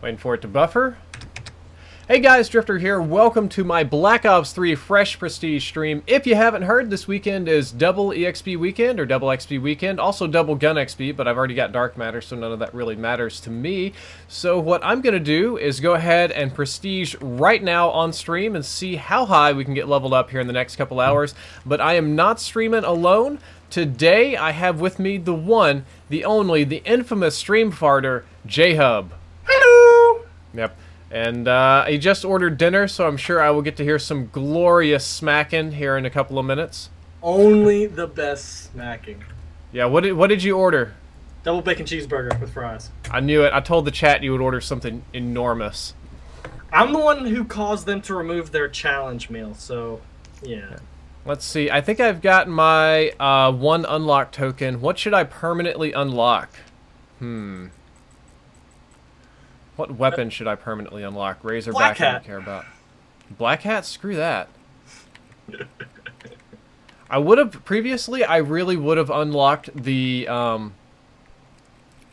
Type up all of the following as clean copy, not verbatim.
Waiting for it to buffer. Hey guys, Drifter here. Welcome to my Black Ops 3 Fresh Prestige stream. If you haven't heard, this weekend is double EXP weekend, or double XP weekend. Also double gun XP, but I've already got Dark Matter, so none of that really matters to me. So what I'm going to do is go ahead and Prestige right now on stream and see how high we can get leveled up here in the next couple hours. But I am not streaming alone. Today I have with me the one, the only, the infamous stream farter, J-Hub. Hello! Yep. And he just ordered dinner, so I'm sure I will get to hear some glorious smacking here in a couple of minutes. Only the best smacking. Yeah, what did you order? Double bacon cheeseburger with fries. I knew it. I told the chat you would order something enormous. I'm the one who caused them to remove their challenge meal, so yeah. Let's see. I think I've got my one unlock token. What should I permanently unlock? What weapon should I permanently unlock? Razorback I don't care about. Black Hat? Screw that. I would have previously. I really would have unlocked the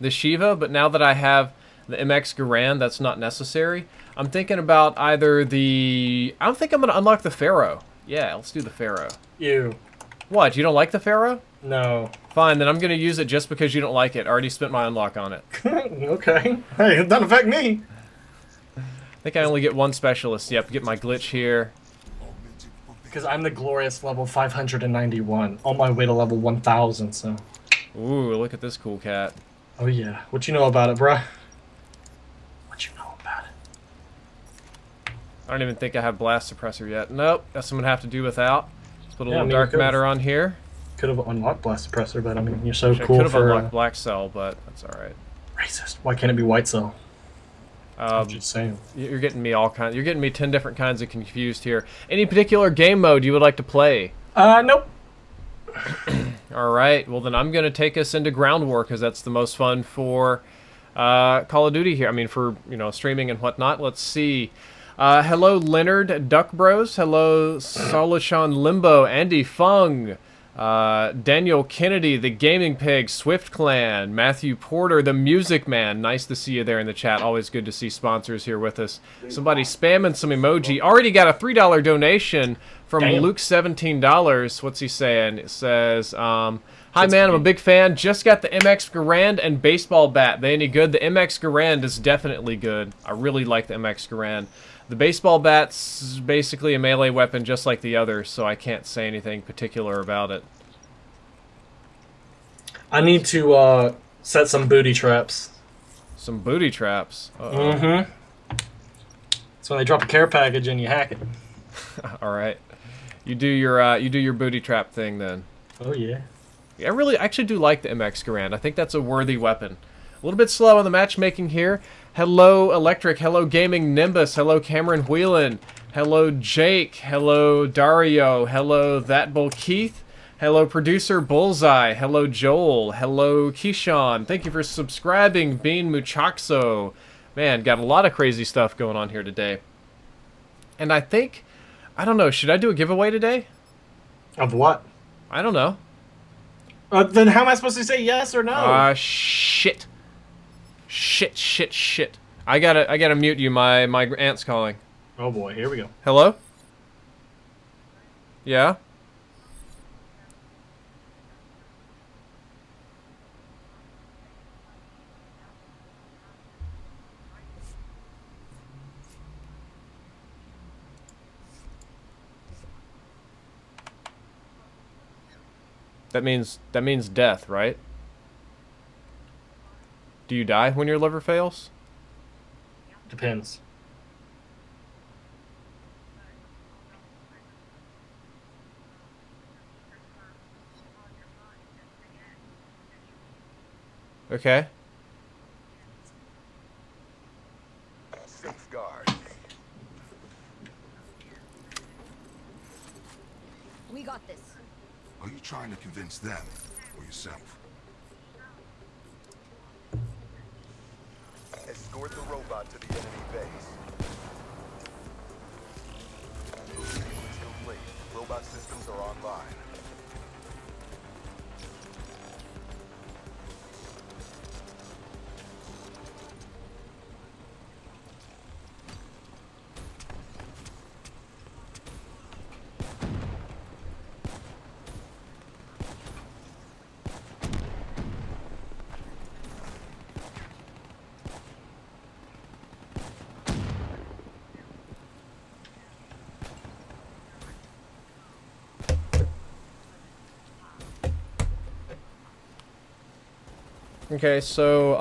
Shiva, but now that I have the MX Garand, that's not necessary. I'm thinking about either the. I think I'm gonna unlock the Pharaoh. Yeah, let's do the Pharaoh. You. What? You don't like the Pharaoh? No. Fine, then I'm gonna use it just because you don't like it. I already spent my unlock on it. Okay. Hey, it doesn't affect me. I think I only get one specialist. Yep, get my glitch here. Because I'm the glorious level 591, on my way to level 1000, so. Ooh, look at this cool cat. Oh yeah. What you know about it, bruh? What you know about it? I don't even think I have blast suppressor yet. Nope, that's what I'm gonna have to do without. Let's put a little I mean, dark matter on here. Could have unlocked blast suppressor, but I mean, you're so I cool could have for unlocked black cell, but that's all right. racist. Why can't it be white cell? I'm just saying. You're getting me all kinds. You're getting me 10 different kinds of confused here. Any particular game mode you would like to play? Nope. All right. Well, then I'm gonna take us into Ground War because that's the most fun for Call of Duty here. I mean, for streaming and whatnot. Let's see. Hello, Leonard Duck Bros. Hello, Solushan Limbo, Andy Fung. Daniel Kennedy, the Gaming Pig, Swift Clan, Matthew Porter, the Music Man. Nice to see you there in the chat. Always good to see sponsors here with us. Somebody spamming some emoji. Already got a $3 donation from Luke $17. What's he saying? It says, hi man, I'm a big fan. Just got the MX Garand and baseball bat. They any good? The MX Garand is definitely good. I really like the MX Garand. The baseball bat's basically a melee weapon just like the others, so I can't say anything particular about it. I need to set some booty traps. Some booty traps? Mm-hmm. So when they drop a care package and you hack it. Alright. You do your booty trap thing then. Oh yeah. Yeah, I actually do like the MX Garand. I think that's a worthy weapon. A little bit slow on the matchmaking here. Hello, Electric. Hello, Gaming Nimbus. Hello, Cameron Whelan. Hello, Jake. Hello, Dario. Hello, That Bull Keith. Hello, Producer Bullseye. Hello, Joel. Hello, Keyshawn. Thank you for subscribing, Bean Muchaxo. Man, got a lot of crazy stuff going on here today. And I think, I don't know, should I do a giveaway today? Of what? I don't know. Then how am I supposed to say yes or no? Shit. Shit. I gotta mute you. My aunt's calling. Oh boy, here we go. Hello? Yeah? That means death, right? Do you die when your liver fails? Depends. Okay. Safeguard. We got this. Are you trying to convince them or yourself? Escort the robot to the enemy base. Movement is complete. Robot systems are online. Okay, so,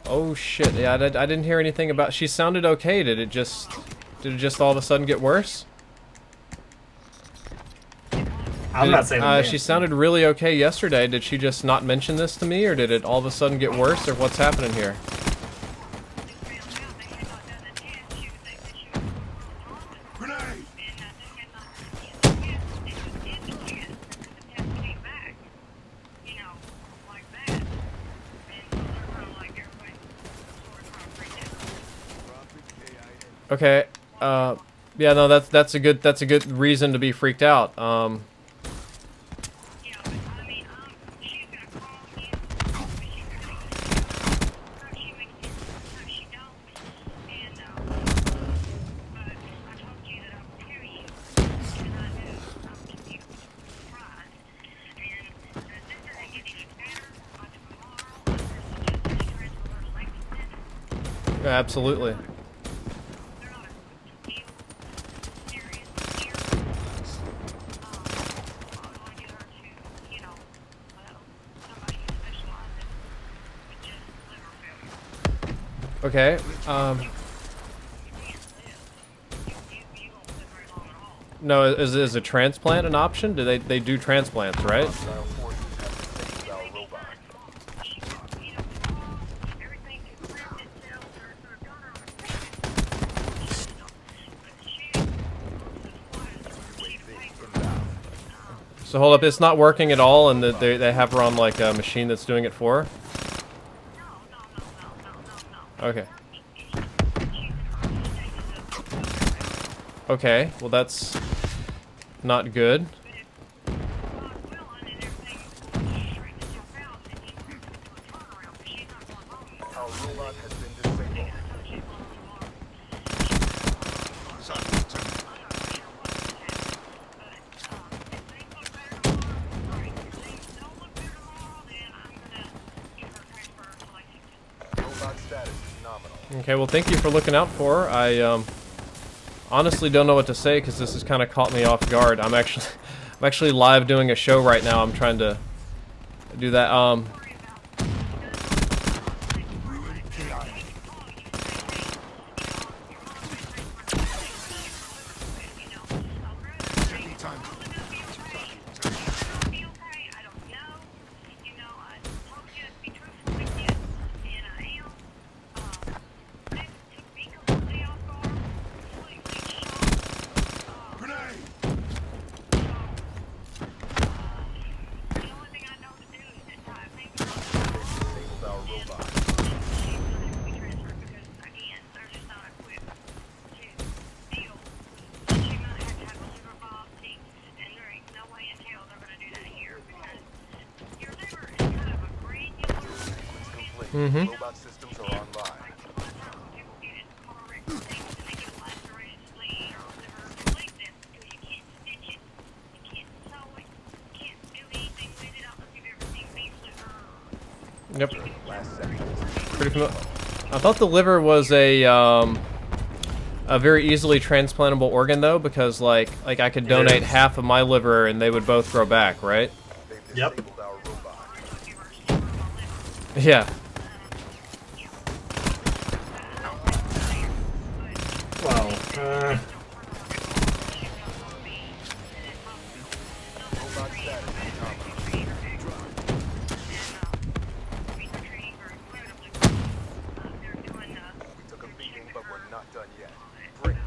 oh shit, yeah, I didn't hear anything about... She sounded okay, did it just all of a sudden get worse? I'm not saying that. She sounded really okay yesterday. Did she just not mention this to me, or did it all of a sudden get worse, or what's happening here? Okay, yeah, no, that's a good reason to be freaked out. Absolutely. Okay, no, is a transplant an option? Do they do transplants, right? Hostile forces have disabled our robot. UAV inbound. So hold up, it's not working at all, and they have her on like a machine that's doing it for her? Okay. Okay, well that's not good. Our robot has been disabled. Robot status is nominal. Okay, well thank you for looking out for her. I honestly don't know what to say because this has kind of caught me off guard. I'm actually live doing a show right now. I'm trying to do that. Disabled our robot. Sequence complete. Robot systems are online. Yep. Last second. Pretty familiar. I thought the liver was a very easily transplantable organ though, because like I could donate half of my liver and they would both grow back, right? They've Yep. disabled our robot. Yeah. Well, Robot status is nominal. We took a beating, but we're not done yet. Bring it.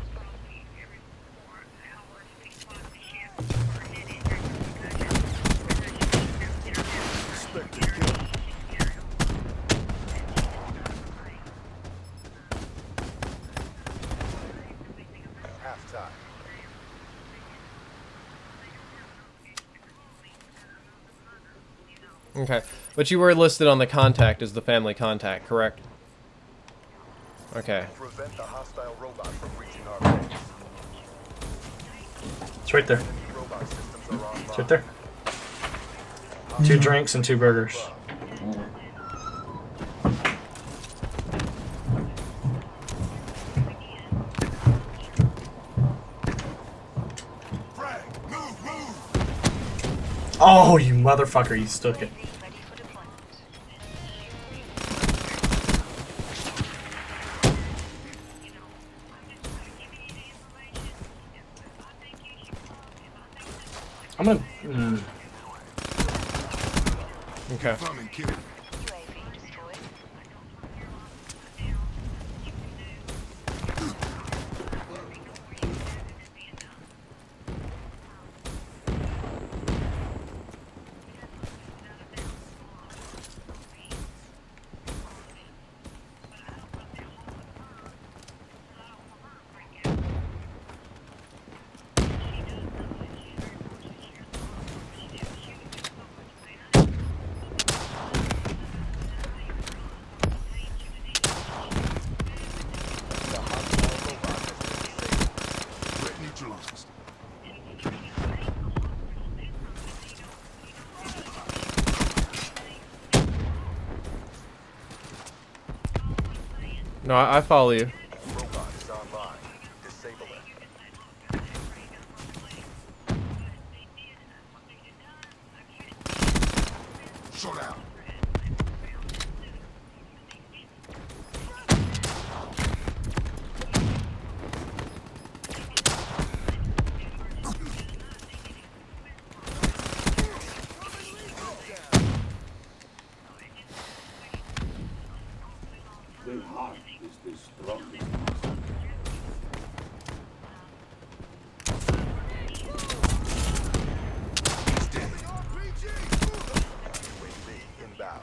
Expected kill. Half-time. Okay. But you were listed on the contact as the family contact, correct? Okay. Prevent the hostile robot from reaching our base. it's right there. Robot systems are online. It's right there. 2 drinks and 2 burgers. Oh, you motherfucker, you stuck it. I'm gonna... Okay. No, I follow you. Robot is online. Disable it. Showdown. Their heart is the strongest. UAV inbound.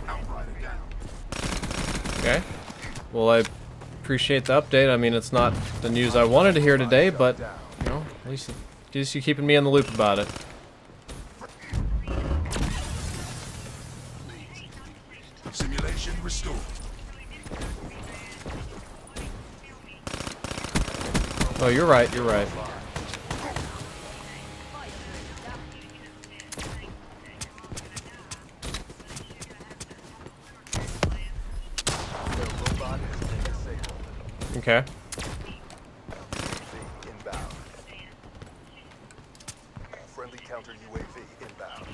Outrider down. Okay. Well, I appreciate the update. I mean, it's not the news I wanted to hear today, but you know, at least you're keeping me in the loop about it. Simulation restored. Oh, you're right. You're right. The robot has been disabled. Okay. UAV inbound. Friendly counter UAV inbound.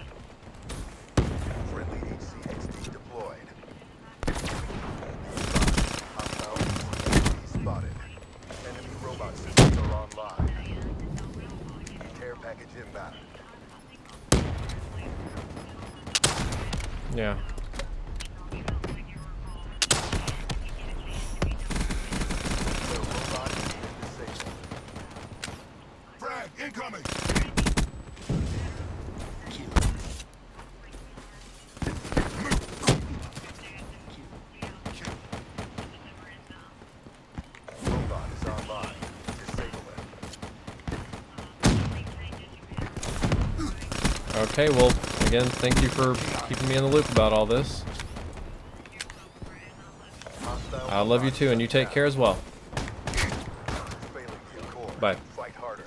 Friendly HCXD deployed. Hostile UAV spotted. Enemy robot systems are online. Care package inbound. Yeah. The robot has been disabled. Frag incoming! Robot is online. Disable it. Okay. Well, again, thank you for keeping me in the loop about all this. Hostile I love you too, and you take care as well. failing to core. Bye. Fight harder.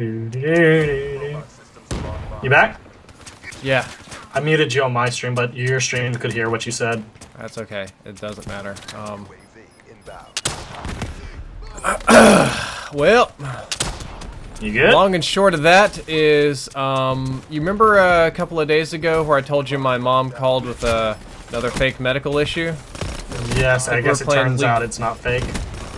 Robot systems are online. You back? Yeah. I muted you on my stream, but your stream could hear what you said. That's okay. It doesn't matter. UAV inbound. Well, You good? long and short of that is, you remember a couple of days ago where I told you my mom called with another fake medical issue? Yes, I Like guess we're it playing turns League. out it's not fake.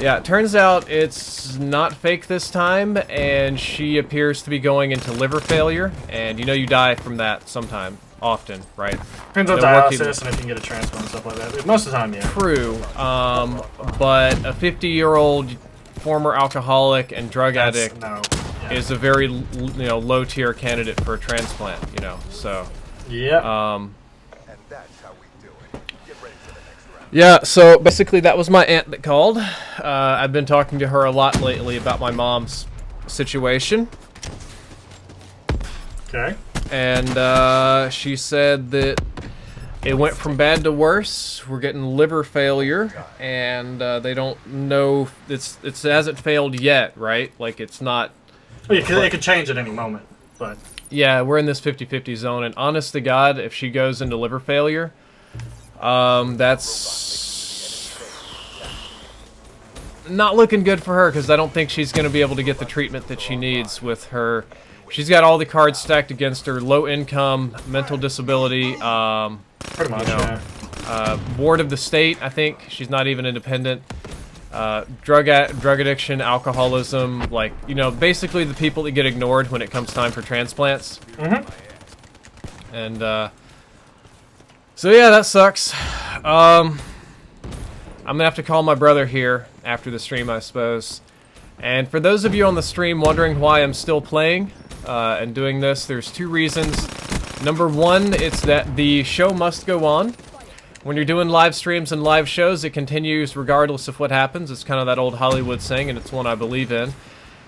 Yeah, it turns out it's not fake this time, and she appears to be going into liver failure, and you know you die from that sometime, often, right? Depends on They're working- dialysis and if you can get a transplant and stuff like that. But most of the time, yeah. True, but a 50-year-old former alcoholic and drug addict No. Yeah. is a very, low-tier candidate for a transplant, so, Yep. And that's how we do it. Get ready for the next round. yeah, so basically that was my aunt that called. I've been talking to her a lot lately about my mom's situation. Okay. And she said that it went from bad to worse. We're getting liver failure, and they don't know it hasn't failed yet, right? Like it's not. Well, it could change at any moment, but yeah, we're in this 50-50 zone, and honest to God, if she goes into liver failure, that's not looking good for her, because I don't think she's going to be able to get the treatment that she needs with her. She's got all the cards stacked against her: low income, mental disability, pretty much, ward of the state. I think she's not even independent. Drug addiction, alcoholism, like, you know, basically the people that get ignored when it comes time for transplants. And so yeah, that sucks. I'm gonna have to call my brother here after the stream, I suppose. And for those of you on the stream wondering why I'm still playing and doing this, there's two reasons. Number one, it's that the show must go on. When you're doing live streams and live shows, it continues regardless of what happens. It's kind of that old Hollywood saying, and it's one I believe in.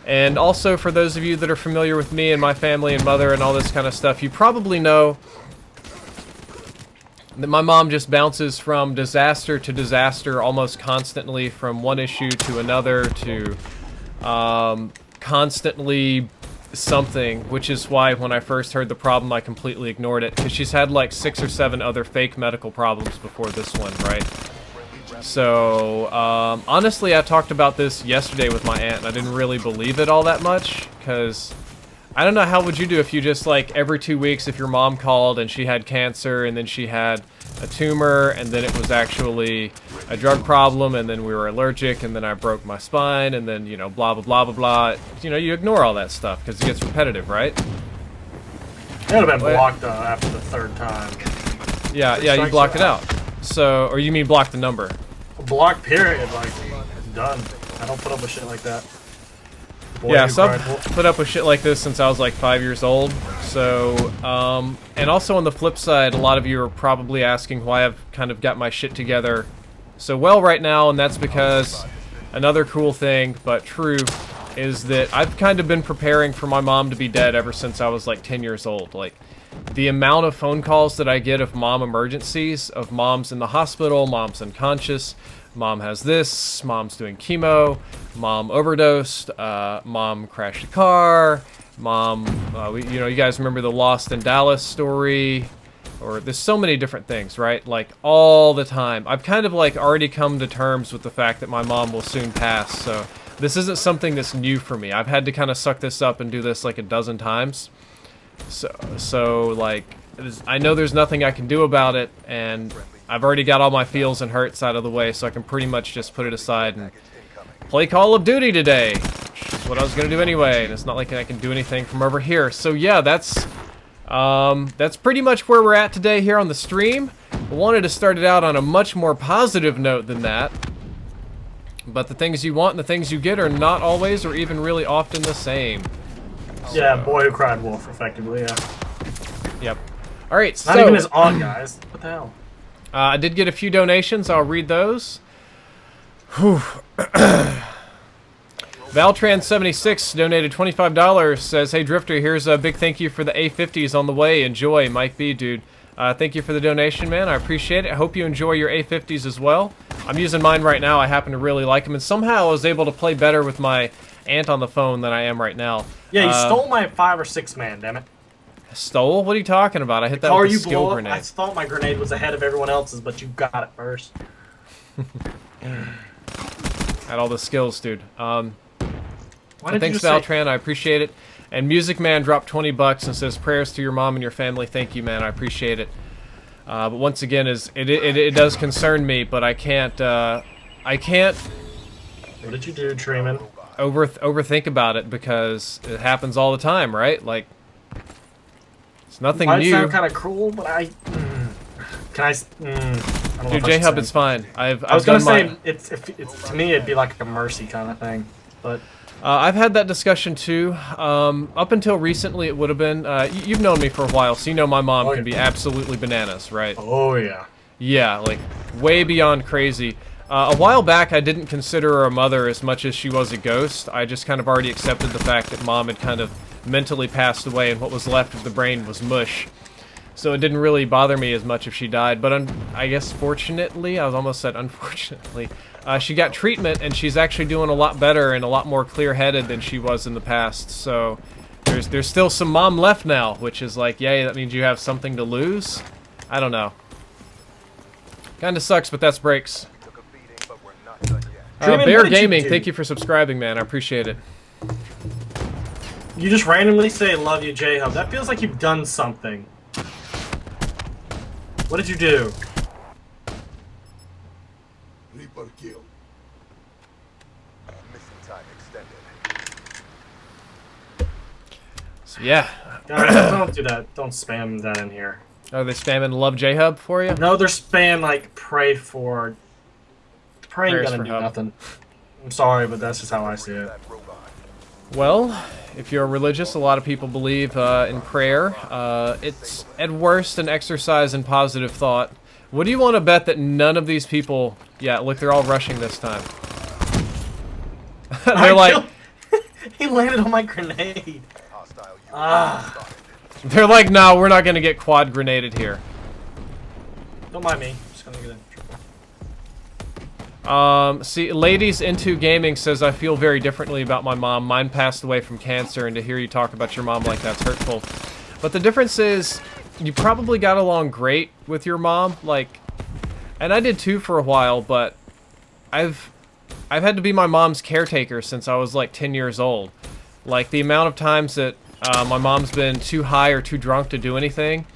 And also, for those of you that are familiar with me and my family and mother and all this kind of stuff, you probably know that my mom just bounces from disaster to disaster almost constantly, from one issue to another to constantly something, which is why when I first heard the problem I completely ignored it, because she's had like 6 or 7 other fake medical problems before this one, right? So honestly, I talked about this yesterday with my aunt, and I didn't really believe it all that much, because I don't know, how would you do if you just, like, every 2 weeks, if your mom called and she had cancer, and then she had a tumor, and then it was actually a drug problem, and then we were allergic, and then I broke my spine, and then, you know, blah, blah, blah, blah, blah. You know, you ignore all that stuff, because it gets repetitive, right? it would have been blocked after the 3rd time. Yeah, you block it out. So, or you mean block the number? Block period, like, done. I don't put up with shit like that. Yeah, so I've put up with shit like this since I was like 5 years old. So, and also on the flip side, a lot of you are probably asking why I've kind of got my shit together so well right now, and that's because another cool thing, but true, is that I've kind of been preparing for my mom to be dead ever since I was like 10 years old. Like, the amount of phone calls that I get of mom emergencies, of mom's in the hospital, mom's unconscious, mom has this, mom's doing chemo, mom overdosed, mom crashed a car, mom, you know, you guys remember the Lost in Dallas story, or there's so many different things, right? Like, all the time. I've kind of, like, already come to terms with the fact that my mom will soon pass, so this isn't something that's new for me. I've had to kind of suck this up and do this, like, a dozen times. So like, I know there's nothing I can do about it, and I've already got all my feels and hurts out of the way, so I can pretty much just put it aside and play Call of Duty today, which is what I was going to do anyway, and it's not like I can do anything from over here. So yeah, that's pretty much where we're at today here on the stream. I wanted to start it out on a much more positive note than that, but the things you want and the things you get are not always or even really often the same. Yeah, boy who cried wolf, effectively, yeah. Yep. Alright, so... Not even his aunt, guys. What the hell? I did get a few donations. I'll read those. Valtran76 donated $25. Says, hey, Drifter, here's a big thank you for the A50s on the way. Enjoy, Mike B, dude. Thank you for the donation, man. I appreciate it. I hope you enjoy your A50s as well. I'm using mine right now. I happen to really like them. And somehow I was able to play better with my aunt on the phone than I am right now. Yeah, you stole my 5 or 6 man, damn it. Stole? What are you talking about? I hit that with a skill grenade. I thought my grenade was ahead of everyone else's, but you got it first. Had all the skills, dude. Thanks, Valtran. I appreciate it. And Music Man dropped $20 and says, prayers to your mom and your family. Thank you, man. I appreciate it. But once again, it does concern me, but I can't. What did you do, Treeman? Overthink about it, because it happens all the time, right? Like, it's nothing new. Might sound kind of cruel, but I don't know. Dude, J-Hub, it's fine. I was gonna say it's to me it'd be like a mercy kind of thing, but I've had that discussion too. Up until recently, it would have been. You've known me for a while, so you know my mom can be absolutely bananas, right? Oh yeah. Yeah, like way beyond crazy. A while back, I didn't consider her a mother as much as she was a ghost. I just kind of already accepted the fact that Mom had kind of mentally passed away, and what was left of the brain was mush. So it didn't really bother me as much if she died. But I guess fortunately, I was almost said unfortunately, she got treatment, and she's actually doing a lot better and a lot more clear-headed than she was in the past. So there's still some Mom left now, which is like, yay, that means you have something to lose? I don't know. Kinda sucks, but that's breaks. Took a beating, but we're not done yet. Dreamin', Bear what did you Gaming, do? thank you for subscribing, man. I appreciate it. You just randomly say "Love you, J-Hub." That feels like you've done something. What did you do? Reaper kill. Missing time extended. So yeah. Guys, don't do that. Don't spam that in here. Are they spamming Love J-Hub for you? No, they're spam like pray for. Pray ain't Prayers gonna for do hub. nothing. I'm sorry, but that's just how I see it. That robot. Well, if you're religious, a lot of people believe in prayer. It's at worst an exercise in positive thought. What do you want to bet that none of these people... Yeah, look, they're all rushing this time. They're like... He landed on my grenade. Hostile UAV Ah. spotted. They're like, no, we're not going to get quad grenaded here. Don't mind me. I'm just gonna get in. See, Ladies Into Gaming says, I feel very differently about my mom. Mine passed away from cancer, and to hear you talk about your mom like that's hurtful. But the difference is, you probably got along great with your mom, like, and I did too for a while, but I've had to be my mom's caretaker since I was like 10 years old. Like, the amount of times that my mom's been too high or too drunk to do anything,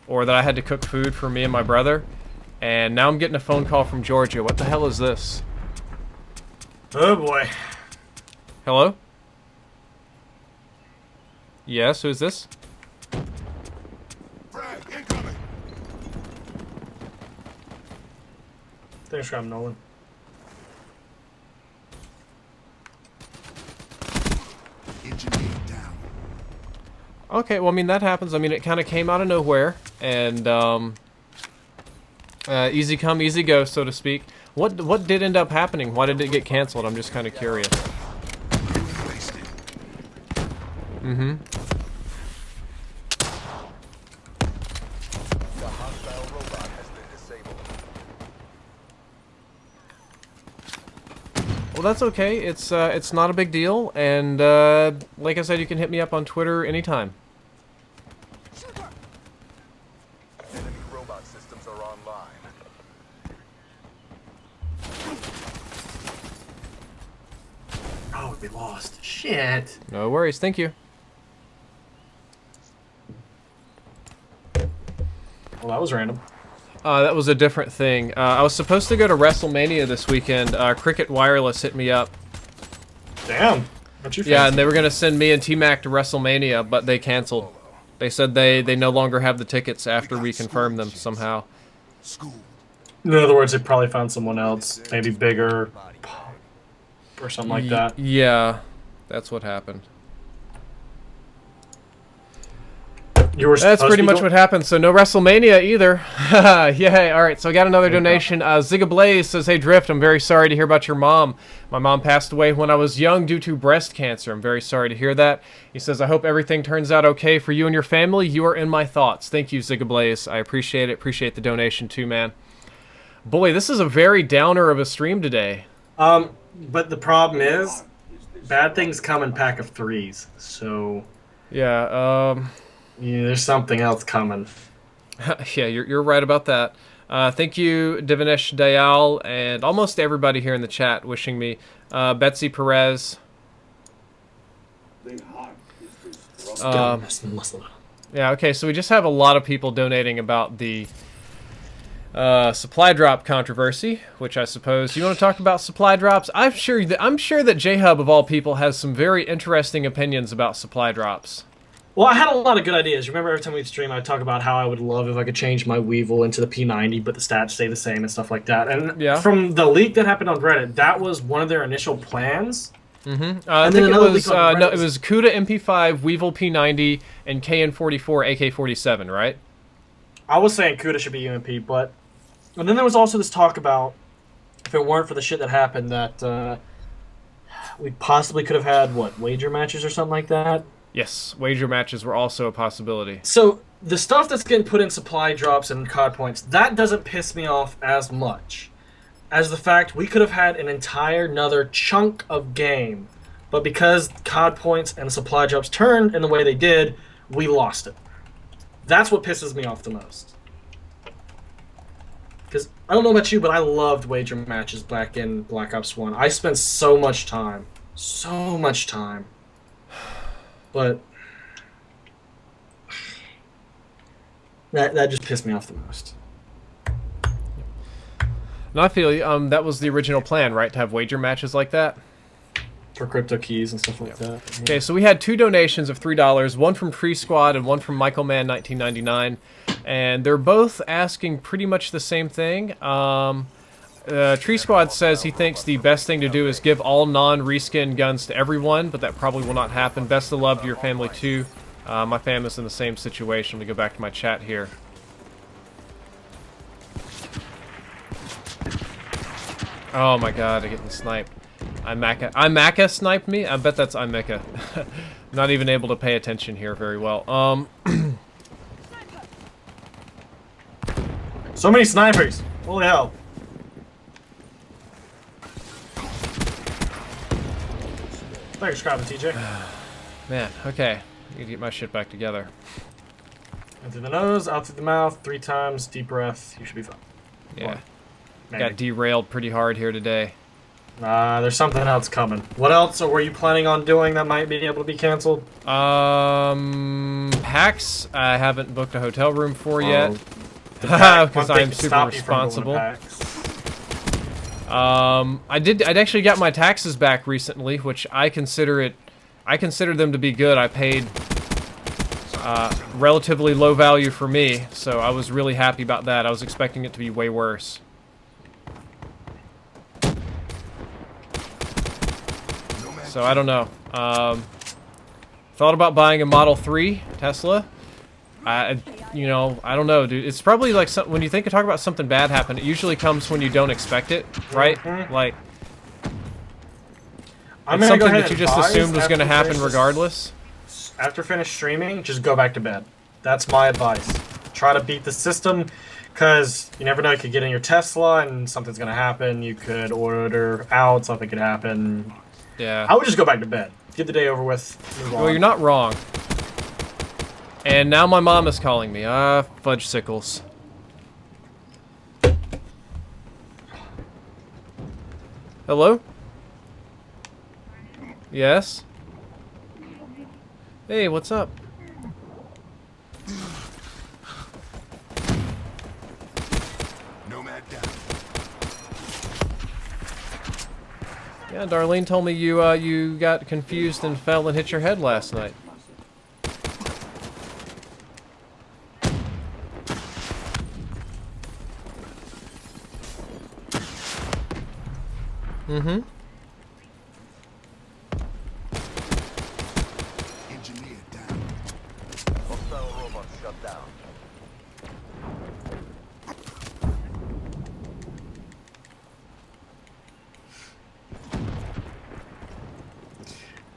or that I had to cook food for me and my brother. And now I'm getting a phone call from Georgia. What the hell is this? Oh boy. Hello? Yes, who's this? Frag incoming. Thanks, Rob Nolan. Engineer down. Okay, well, I mean, that happens. I mean, it kind of came out of nowhere. And, easy come, easy go, so to speak. What did end up happening? Why did it get canceled? I'm just kind of curious. Wasted. Mm-hmm. The hostile robot has been disabled. Well, that's okay. It's not a big deal. And, like I said, you can hit me up on Twitter anytime. Enemy robot systems are online. Oh, we lost. Shit. No worries. Thank you. Well, that was random. That was a different thing. I was supposed to go to WrestleMania this weekend. Cricket Wireless hit me up. Damn. What you Yeah, fancy? and they were going to send me and T-Mac to WrestleMania, but they canceled. They said they no longer have the tickets after we confirmed them somehow. School. In other words, they probably found someone else, maybe bigger, or something like that. Yeah, that's what happened. You were That's supposed pretty to much go- what happened. So no WrestleMania either. Yay. All right, so I got another donation. Zigablaze says, hey, Drift, I'm very sorry to hear about your mom. My mom passed away when I was young due to breast cancer. I'm very sorry to hear that. He says, I hope everything turns out okay for you and your family. You are in my thoughts. Thank you, Zigablaze. I appreciate it. Appreciate the donation too, man. Boy, this is a very downer of a stream today. But the problem is, bad things come in pack of threes. So, Yeah, yeah, there's something else coming. yeah, you're right about that. Thank you, Divinesh Dayal, and almost everybody here in the chat wishing me. Betsy Perez. The heart is the strong. Listen. Yeah, okay, so we just have a lot of people donating about the supply drop controversy, which I suppose you want to talk about supply drops. I'm sure that J-Hub of all people has some very interesting opinions about supply drops. Well, I had a lot of good ideas. Remember, every time we'd stream, I'd talk about how I would love if I could change my Weevil into the P90, but the stats stay the same and stuff like that. And Yeah. from the leak that happened on Reddit, that was one of their initial plans. Mm-hmm. I And think then it another was leak on no, Reddit it was CUDA MP5, Weevil P90, and KN44 AK47, right? I was saying CUDA should be UMP, but... And then there was also this talk about if it weren't for the shit that happened, that we possibly could have had what, wager matches or something like that. Yes, wager matches were also a possibility. So the stuff that's getting put in supply drops and COD points, that doesn't piss me off as much as the fact we could have had an entire another chunk of game, but because COD points and supply drops turned in the way they did, we lost it. That's what pisses me off the most. Because I don't know about you, but I loved wager matches back in Black Ops 1. I spent so much time. So much time. But that just pissed me off the most. No, I feel you. That was the original plan, right? To have wager matches like that. For crypto keys and stuff like that. Okay, so we had 2 donations of $3, one from Tree Squad and one from Michael Mann 1999, and they're both asking pretty much the same thing. Tree Squad says he thinks the best thing to do is give all non-reskin guns to everyone, but that probably will not happen. Best of love to your family too. My family's in the same situation. Let me go back to my chat here. Oh my god, I'm getting sniped. Imaka sniped me? I bet that's Imeka. Not even able to pay attention here very well. So many snipers! Holy hell. Thanks for subscribing, TJ. Man, okay. I need to get my shit back together. In through the nose, out through the mouth, 3 times, deep breath. You should be fine. Yeah. Maybe. Got derailed pretty hard here today. There's something else coming. What else were you planning on doing that might be able to be canceled? PAX, I haven't booked a hotel room for yet. One Because thing I'm to super stop you from going to responsible. PAX. I'd actually got my taxes back recently, which I consider them to be good. I paid relatively low value for me, so I was really happy about that. I was expecting it to be way worse. So I don't know. Thought about buying a Model 3 Tesla. You know, I don't know, dude. It's probably like when you talk about something bad happen, it usually comes when you don't expect it, right? Mm-hmm. Like I'm it's gonna go something ahead that you and just advise assumed was going to after happen finish this- regardless. After finish streaming, just go back to bed. That's my advice. Try to beat the system, because you never know. You could get in your Tesla and something's going to happen. You could order out, something could happen. Yeah. I would just go back to bed. Get the day over with. Move Well, on. you're not wrong. And now my mom is calling me. Fudge sickles. Hello? Yes? Hey, what's up? Nomad down. Yeah, Darlene told me you got confused and fell and hit your head last night. Mm-hmm. Engineer down. Hostile robot shut down.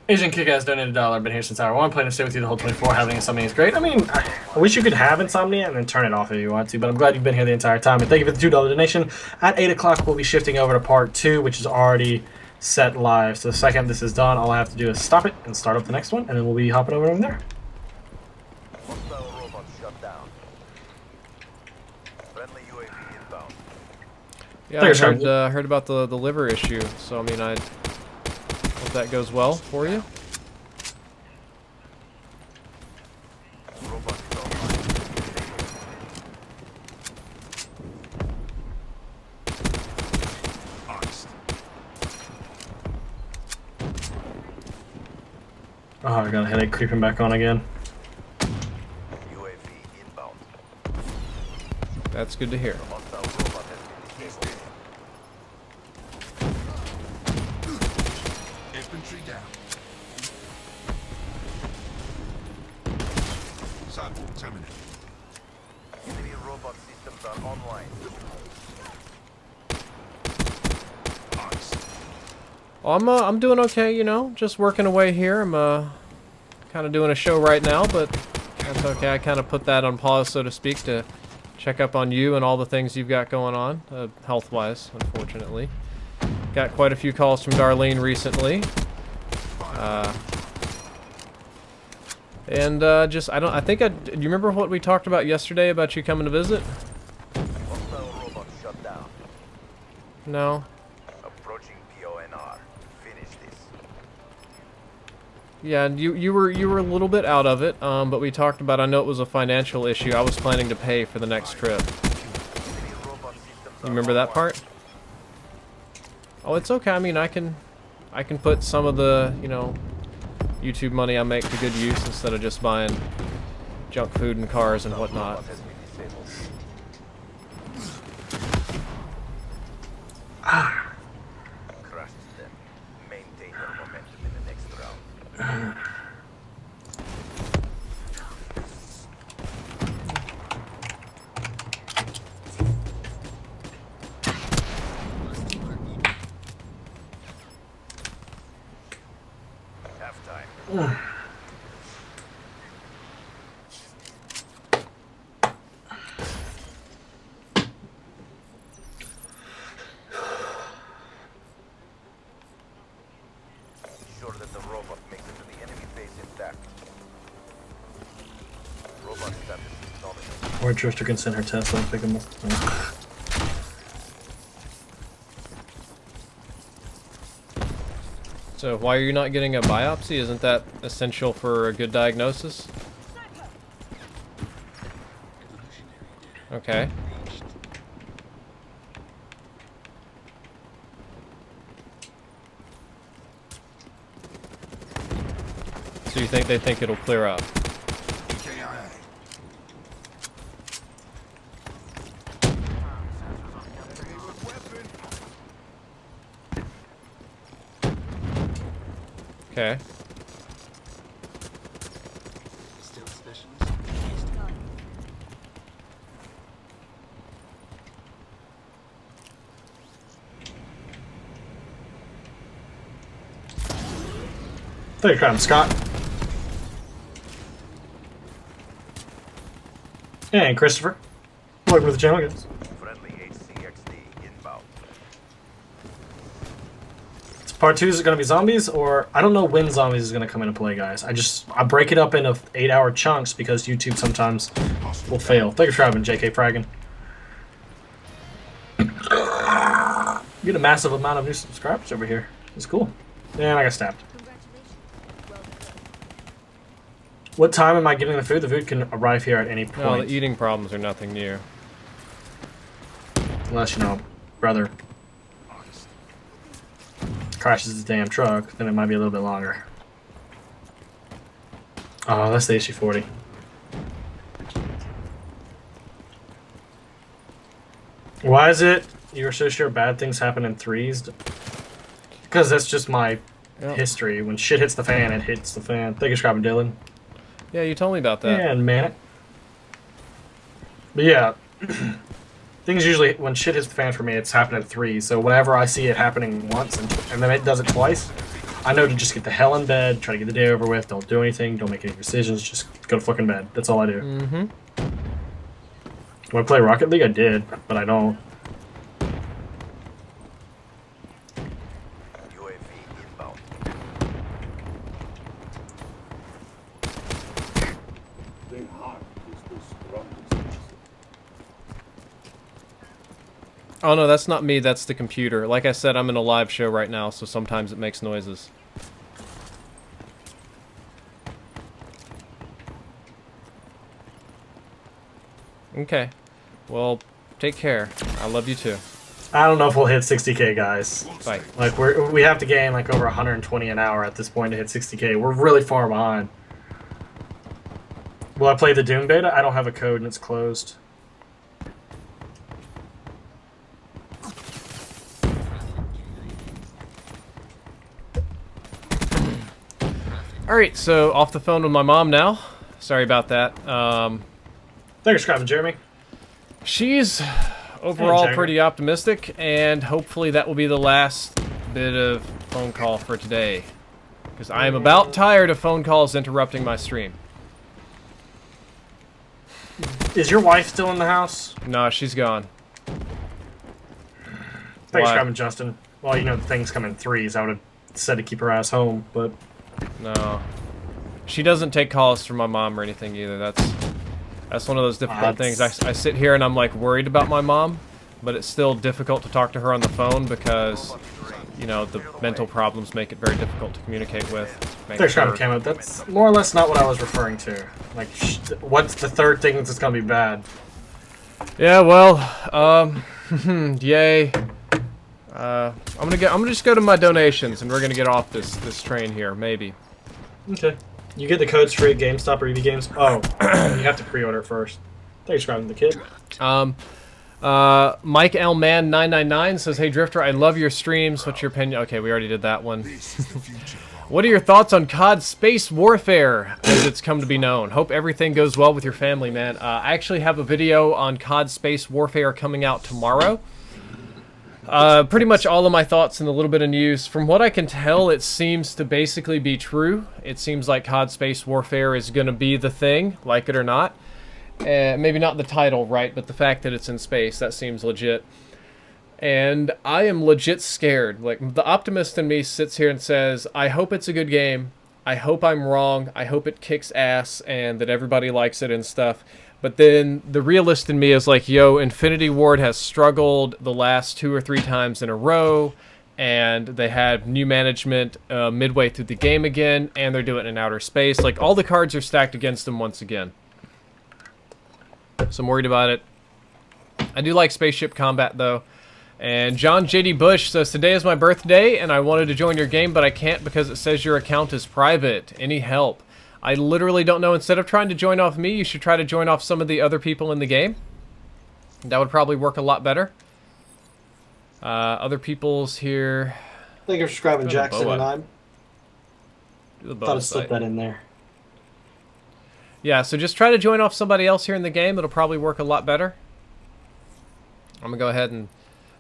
Agent Kick-Ass donated $1. Been here since hour 1. Planning to stay with you the whole 24. Having insomnia is great. I mean, I wish you could have insomnia and then turn it off if you want to, but I'm glad you've been here the entire time. And thank you for the $2 donation. At 8 o'clock, we'll be shifting over to part 2, which is already set live. So the second this is done, all I have to do is stop it and start up the next one, and then we'll be hopping over from there. Hostile robot shut down. Friendly UAV inbound. Yeah, Thanks, I Charlie. heard about the liver issue, so I mean, I hope that goes well for you. Robot is online. Honest. Oh, I got a headache creeping back on again. UAV inbound. That's good to hear. Hostile robot has been disabled. Infantry down. Cyber terminated. Enemy robot systems are online. I'm doing okay, you know, just working away here. I'm kind of doing a show right now, but that's okay. I kind of put that on pause, so to speak, to check up on you and all the things you've got going on, health-wise, unfortunately. Got quite a few calls from Darlene recently. Do you remember what we talked about yesterday about you coming to visit? Hostile robot shut down. No? Approaching PONR. Finish this. Yeah, you were a little bit out of it, but we talked about, I know it was a financial issue. I was planning to pay for the next trip. You remember that part? Oh, it's okay. I mean, I can put some of the, you know, YouTube money I make to good use instead of just buying junk food and cars and whatnot. Crush them. Maintain your momentum in the next round. Halftime. Ensure that the robot makes it to the enemy base intact. Robot status is nominal. Or Drifter can send her Tesla and pick him up. So why are you not getting a biopsy? Isn't that essential for a good diagnosis? Okay. So you think they think it'll clear up? KIA. Okay. Thank you, Scott. And Christopher. Welcome to the channel, guys. Friendly HCXD inbound. So part 2 is going to be zombies, or I don't know when zombies is going to come into play, guys. I break it up into 8-hour chunks because YouTube sometimes will fail. Thank you for having JK Fraggin. Get a massive amount of new subscribers over here. It's cool. And I got stabbed. What time am I getting the food? The food can arrive here at any point. No, the eating problems are nothing new. Unless, you know, brother crashes his damn truck, then it might be a little bit longer. Oh, that's the HC40. Why is it you're so sure bad things happen in threes? Because that's just my history. When shit hits the fan, it hits the fan. Thank you, Scrap and Dylan. Yeah, you told me about that. And man it. But yeah, things usually, when shit hits the fan for me, it's happening at 3. So whenever I see it happening once and then it does it twice, I know to just get the hell in bed, try to get the day over with, don't do anything, don't make any decisions, just go to fucking bed. That's all I do. Mm-hmm. When I play Rocket League, I did, but I don't. UAV inbound. Oh no, that's not me, that's the computer. Like I said, I'm in a live show right now, so sometimes it makes noises. Okay. Well, take care. I love you too. I don't know if we'll hit 60k, guys. Bye. Like we have to gain like over 120 an hour at this point to hit 60k. We're really far behind. Will I play the Doom beta? I don't have a code and it's closed. Alright, so off the phone with my mom now. Sorry about that. Thank you for subscribing, Jeremy. She's overall Jeremy. pretty optimistic, and hopefully that will be the last bit of phone call for today. Because I am about tired of phone calls interrupting my stream. Is your wife still in the house? No, she's gone. Thanks Why? for having Justin. Well, you know, things come in threes. I would have said to keep her ass home, but... No. She doesn't take calls from my mom or anything either. That's one of those difficult things. I sit here and I'm like worried about my mom, but it's still difficult to talk to her on the phone because, you know, the mental problems make it very difficult to communicate with. Thanks for having Camo. That's more or less not what I was referring to. Like, what's the third thing that's gonna be bad? Yeah, well, yay. I'm gonna just go to my donations and we're gonna get off this train here, maybe. Okay. You get the codes free at GameStop or EV Games. Oh, you have to pre-order it first. Thanks for having the kid. Mike L Man 999 says, "Hey Drifter, I love your streams. What's your opinion?" Okay, we already did that one. This is the future. What are your thoughts on COD Space Warfare, as it's come to be known? Hope everything goes well with your family, man. I actually have a video on COD Space Warfare coming out tomorrow. Pretty much all of my thoughts and a little bit of news. From what I can tell, it seems to basically be true. It seems like COD Space Warfare is going to be the thing, like it or not. Maybe not the title, right, but the fact that it's in space, that seems legit. And I am legit scared. Like, the optimist in me sits here and says, I hope it's a good game. I hope I'm wrong. I hope it kicks ass and that everybody likes it and stuff. But then the realist in me is like, yo, Infinity Ward has struggled the last 2 or 3 times in a row, and they had new management midway through the game again, and they're doing it in outer space. Like, all the cards are stacked against them once again. So I'm worried about it. I do like spaceship combat, though. And John J.D. Bush says, today is my birthday, and I wanted to join your game, but I can't because it says your account is private. Any help? I literally don't know. Instead of trying to join off me, you should try to join off some of the other people in the game. That would probably work a lot better. Other people's here. Thank you for subscribing, Jackson and I'm. Thought I'd slip that in there. Yeah, so just try to join off somebody else here in the game. It'll probably work a lot better. I'm going to go ahead and...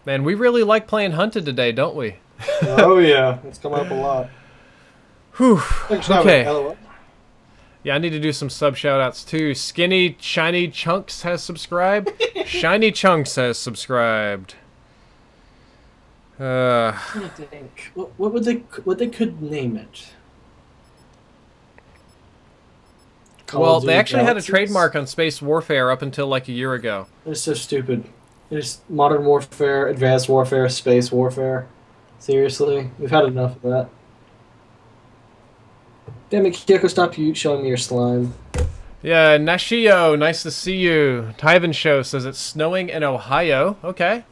Man, we really like playing Hunted today, don't we? Oh, yeah. It's coming up a lot. Whew. Okay. Yeah, I need to do some sub shoutouts too. Skinny Shiny Chunks has subscribed. Shiny Chunks has subscribed. I think. What they could name it? Well, they actually had a trademark on Space Warfare up until like a year ago. It's so stupid. It's Modern Warfare, Advanced Warfare, Space Warfare. Seriously, we've had enough of that. Damn it, Kyoko, stop you showing me your slime. Yeah, Nashio, nice to see you. Tyven Show says it's snowing in Ohio. Okay.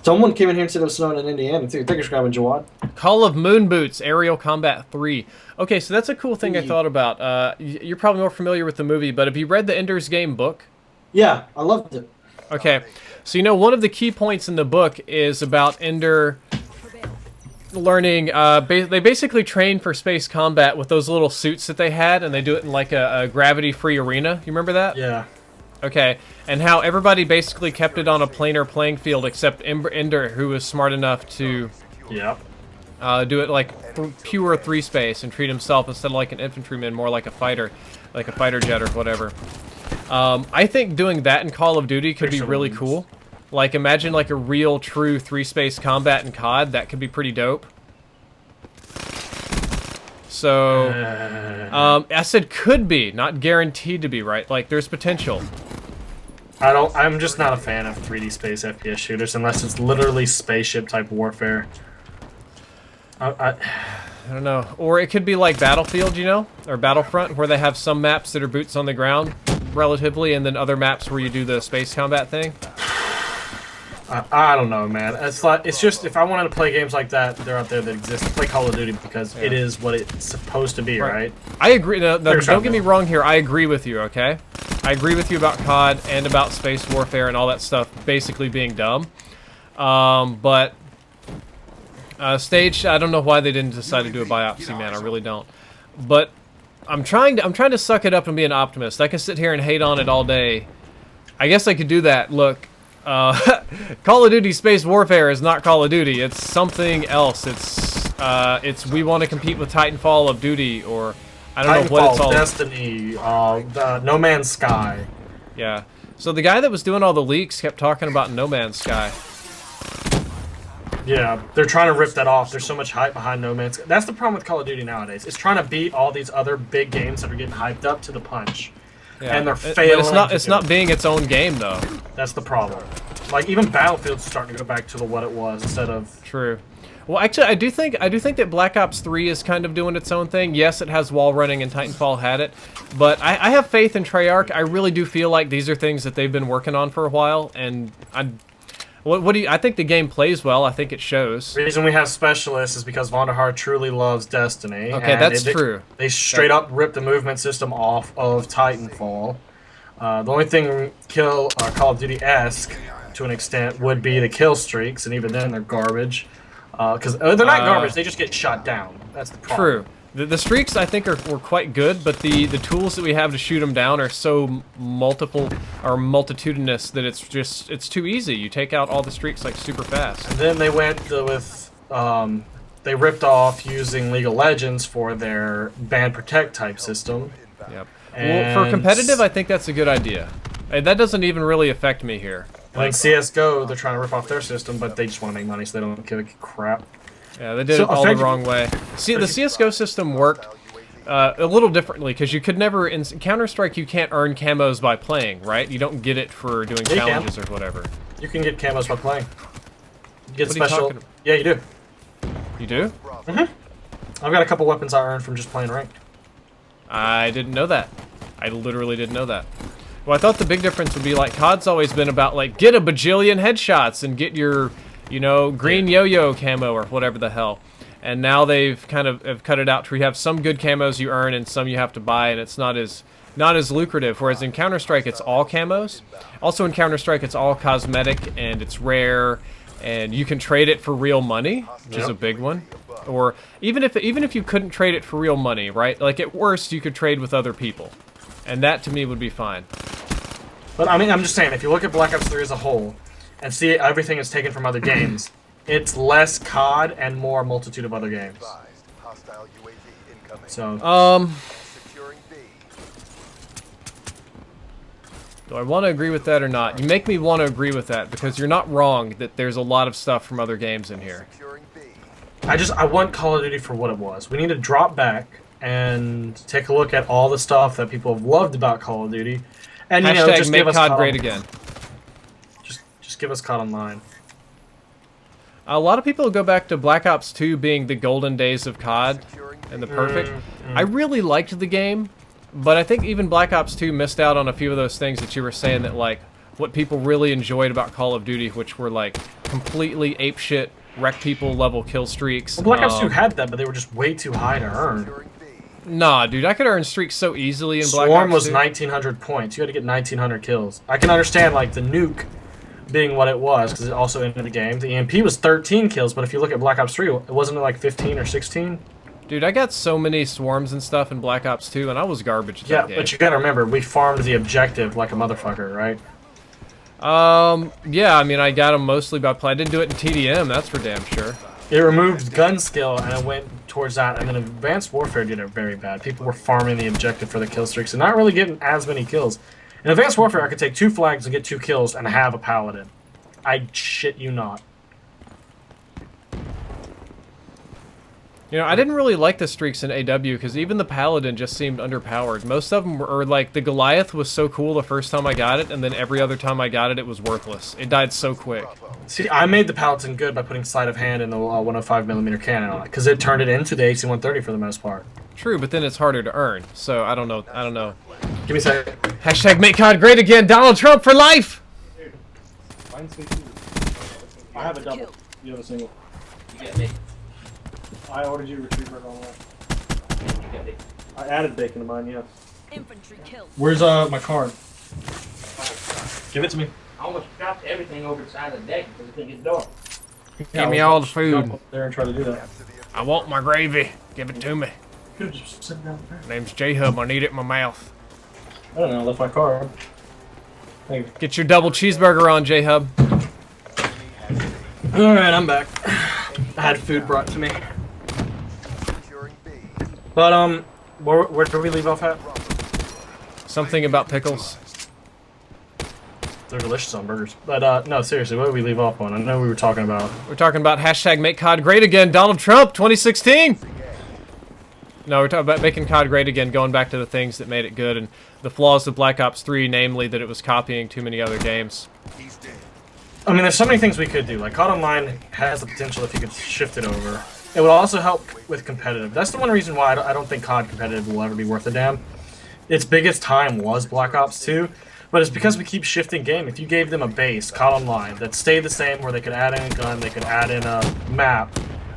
Someone came in here and said it was snowing in Indiana, too. Thank you for grabbing, Jawad. Call of Moon Boots, Aerial Combat 3. Okay, so that's a cool thing I thought about. You're probably more familiar with the movie, but have you read the Ender's Game book? Yeah, I loved it. Okay, so you know one of the key points in the book is about Ender learning. They basically train for space combat with those little suits that they had, and they do it in like a gravity-free arena. You remember that? Yeah. Okay, and how everybody basically kept it on a planar playing field except Ender, who was smart enough to do it like pure 3-space and treat himself instead of like an infantryman, more like a fighter jet or whatever. I think doing that in Call of Duty could be really cool. Like, imagine like a real, true 3-space combat in COD. That could be pretty dope. So, I said could be, not guaranteed to be, right? Like, there's potential. I'm just not a fan of 3D space FPS shooters unless it's literally spaceship type warfare. I don't know. Or it could be like Battlefield, you know? Or Battlefront, where they have some maps that are boots on the ground, relatively, and then other maps where you do the space combat thing. I don't know, man. It's just, if I wanted to play games like that, they're out there that exist. Play Call of Duty because it is what it's supposed to be, right? I agree. No, don't get me wrong here. I agree with you, okay? I agree with you about COD and about space warfare and all that stuff basically being dumb. But Stage, I don't know why they didn't decide to do a biopsy, man. I really don't. But I'm trying to suck it up and be an optimist. I can sit here and hate on it all day. I guess I could do that. Look, Call of Duty Space Warfare is not Call of Duty. It's something else. It's we want to compete with Titanfall of Duty, or I don't know what it's all. Destiny, the No Man's Sky. Yeah. So the guy that was doing all the leaks kept talking about No Man's Sky. Yeah, they're trying to rip that off. There's so much hype behind No Man's Sky. That's the problem with Call of Duty nowadays. It's trying to beat all these other big games that are getting hyped up to the punch. Yeah. And they're failing. But it's not being its own game though. That's the problem. Like even Battlefield's starting to go back to what it was instead of. True. Well, actually, I do think that Black Ops 3 is kind of doing its own thing. Yes, it has wall running, and Titanfall had it, but I have faith in Treyarch. I really do feel like these are things that they've been working on for a while, and what do you? I think the game plays well. I think it shows. The reason we have specialists is because Vonderhaar truly loves Destiny. Okay, that's true. They straight up ripped the movement system off of Titanfall. The only thing Call of Duty-esque to an extent would be the kill streaks, and even then they're garbage. Because they're not garbage, they just get shot down. That's the problem. True. The streaks, I think, were quite good, but the tools that we have to shoot them down are so multitudinous that it's too easy. You take out all the streaks like super fast. And then they went with they ripped off using League of Legends for their ban protect type system. Yep. Well, for competitive, I think that's a good idea. That doesn't even really affect me here. Like CSGO, they're trying to rip off their system, but they just want to make money, so they don't give a crap. Yeah, they did it all the wrong way. See, the CSGO system worked a little differently, because you could never... In Counter-Strike, you can't earn camos by playing, right? You don't get it for doing challenges or whatever. You can get camos by playing. You get what special... Are you talking about? Yeah, you do. You do? Mm-hmm. I've got a couple weapons I earned from just playing ranked. I didn't know that. I literally didn't know that. Well, I thought the big difference would be, like, COD's always been about, like, get a bajillion headshots and get your, you know, green yo-yo camo or whatever the hell. And now they've kind of have cut it out to where you have some good camos you earn and some you have to buy, and it's not as lucrative. Whereas in Counter-Strike, it's all camos. Also in Counter-Strike, it's all cosmetic, and it's rare, and you can trade it for real money, which is a big one. Or even if you couldn't trade it for real money, right? Like, at worst, you could trade with other people. And that, to me, would be fine. But, I mean, I'm just saying, if you look at Black Ops 3 as a whole, and see everything is taken from other games, it's less COD and more multitude of other games. So, do I want to agree with that or not? You make me want to agree with that, because you're not wrong that there's a lot of stuff from other games in here. I want Call of Duty for what it was. We need to drop back and take a look at all the stuff that people have loved about Call of Duty. And, you know, just make give us COD great again. Just give us COD Online. A lot of people go back to Black Ops 2 being the golden days of COD and the perfect. I really liked the game, but I think even Black Ops 2 missed out on a few of those things that you were saying, that, like, what people really enjoyed about Call of Duty, which were, like, completely apeshit, wreck people level kill streaks. Well, Black Ops 2 had that, but they were just way too high to earn. Nah, dude, I could earn streaks so easily in Black Ops 2. Swarm was 1,900 points. You had to get 1,900 kills. I can understand, like, the nuke being what it was, because it also ended the game. The EMP was 13 kills, but if you look at Black Ops 3, it wasn't like 15 or 16. Dude, I got so many swarms and stuff in Black Ops 2, and I was garbage at that game. But you gotta remember, we farmed the objective like a motherfucker, right? Yeah, I mean, I got them mostly by play. I didn't do it in TDM, that's for damn sure. It removed gun skill, and it went towards that, and then Advanced Warfare did it very bad. People were farming the objective for the kill streaks and not really getting as many kills. In Advanced Warfare, I could take 2 flags and get 2 kills and have a paladin. I shit you not. You know, I didn't really like the streaks in AW, because even the Paladin just seemed underpowered. Most of them were, like, the Goliath was so cool the first time I got it, and then every other time I got it, it was worthless. It died so quick. See, I made the Paladin good by putting sleight of hand in the 105mm cannon on it, because it turned it into the AC-130 for the most part. True, but then it's harder to earn, so I don't know. Give me a second. Hashtag make COD great again, Donald Trump for life! I have a double. You have a single. You get me. I ordered you a retriever online. I added bacon to mine, yes. Infantry kill. Where's my card? Give it to me. I almost dropped everything over the side of the deck because it couldn't get the door. Give me all the food. Jump up there and try to do that. I want my gravy. Give it to me. Could have just sit down there. Name's J-Hub. I need it in my mouth. I don't know. I left my card. Thank you. Get your double cheeseburger on, J-Hub. Alright, I'm back. I had food brought to me. Securing B. But, where did we leave off at? Something about pickles. They're delicious on burgers. But, no, seriously, what did we leave off on? I know we were talking about... We're talking about hashtag make COD great again, Donald Trump 2016. No, we're talking about making COD great again, going back to the things that made it good and the flaws of Black Ops 3, namely that it was copying too many other games. He's dead. I mean, there's so many things we could do. Like, COD Online has the potential if you could shift it over. It would also help with competitive. That's the one reason why I don't think COD competitive will ever be worth a damn. Its biggest time was Black Ops 2, but it's because we keep shifting game. If you gave them a base, COD Online, that stayed the same, where they could add in a gun, they could add in a map,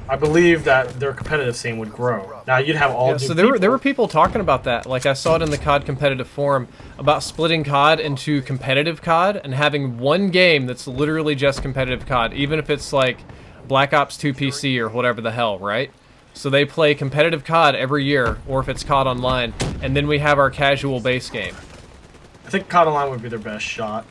I believe that their competitive scene would grow. Now, you'd have all Yeah, new so people. there were people talking about that. Like, I saw it in the COD competitive forum about splitting COD into competitive COD and having one game that's literally just competitive COD, even if it's like Black Ops 2 PC or whatever the hell, right? So they play competitive COD every year, or if it's COD Online, and then we have our casual base game. I think COD Online would be their best shot.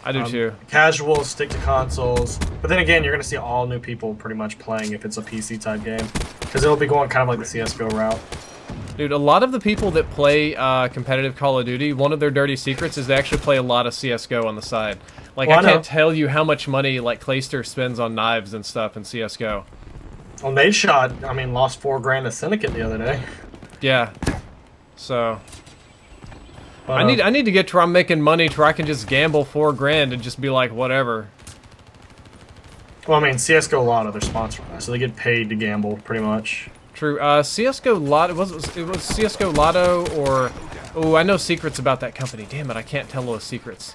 I do too. Casual, stick to consoles. But then again, you're going to see all new people pretty much playing if it's a PC type game. Because it'll be going kind of like the CSGO route. Dude, a lot of the people that play competitive Call of Duty, one of their dirty secrets is they actually play a lot of CSGO on the side. Like, Well, I I know. can't tell you how much money, like, Clayster spends on knives and stuff in CSGO. Well, Nade Shot, I mean, lost $4 grand to Syndicate the other day. Yeah. So... But, I need to get to where I'm making money to where I can just gamble $4 grand and just be like, whatever. Well, I mean, CSGO Lotto, they're sponsored by, so they get paid to gamble, pretty much. True. CSGO Lotto, it was CSGO Lotto or... Oh, I know secrets about that company. Damn it, I can't tell those secrets.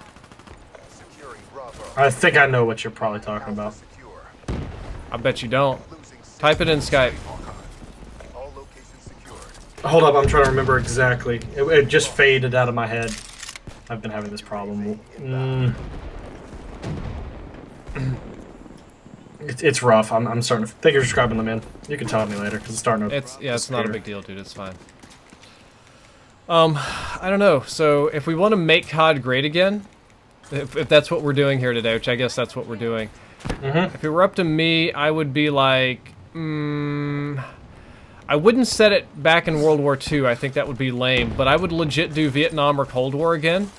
Securing Bravo. I think I know what you're probably talking about. Secure. I bet you don't. Losing C. Type it in Skype. All locations secured. Hold up, I'm trying to remember exactly. It just faded out of my head. I've been having this problem. It's rough. I'm starting to think you're describing them in. You can tell me later because it's starting to. It's not a big deal, dude. It's fine. I don't know. So if we want to make COD great again, if that's what we're doing here today, which I guess that's what we're doing. If it were up to me, I would be like, I wouldn't set it back in World War II. I think that would be lame. But I would legit do Vietnam or Cold War again.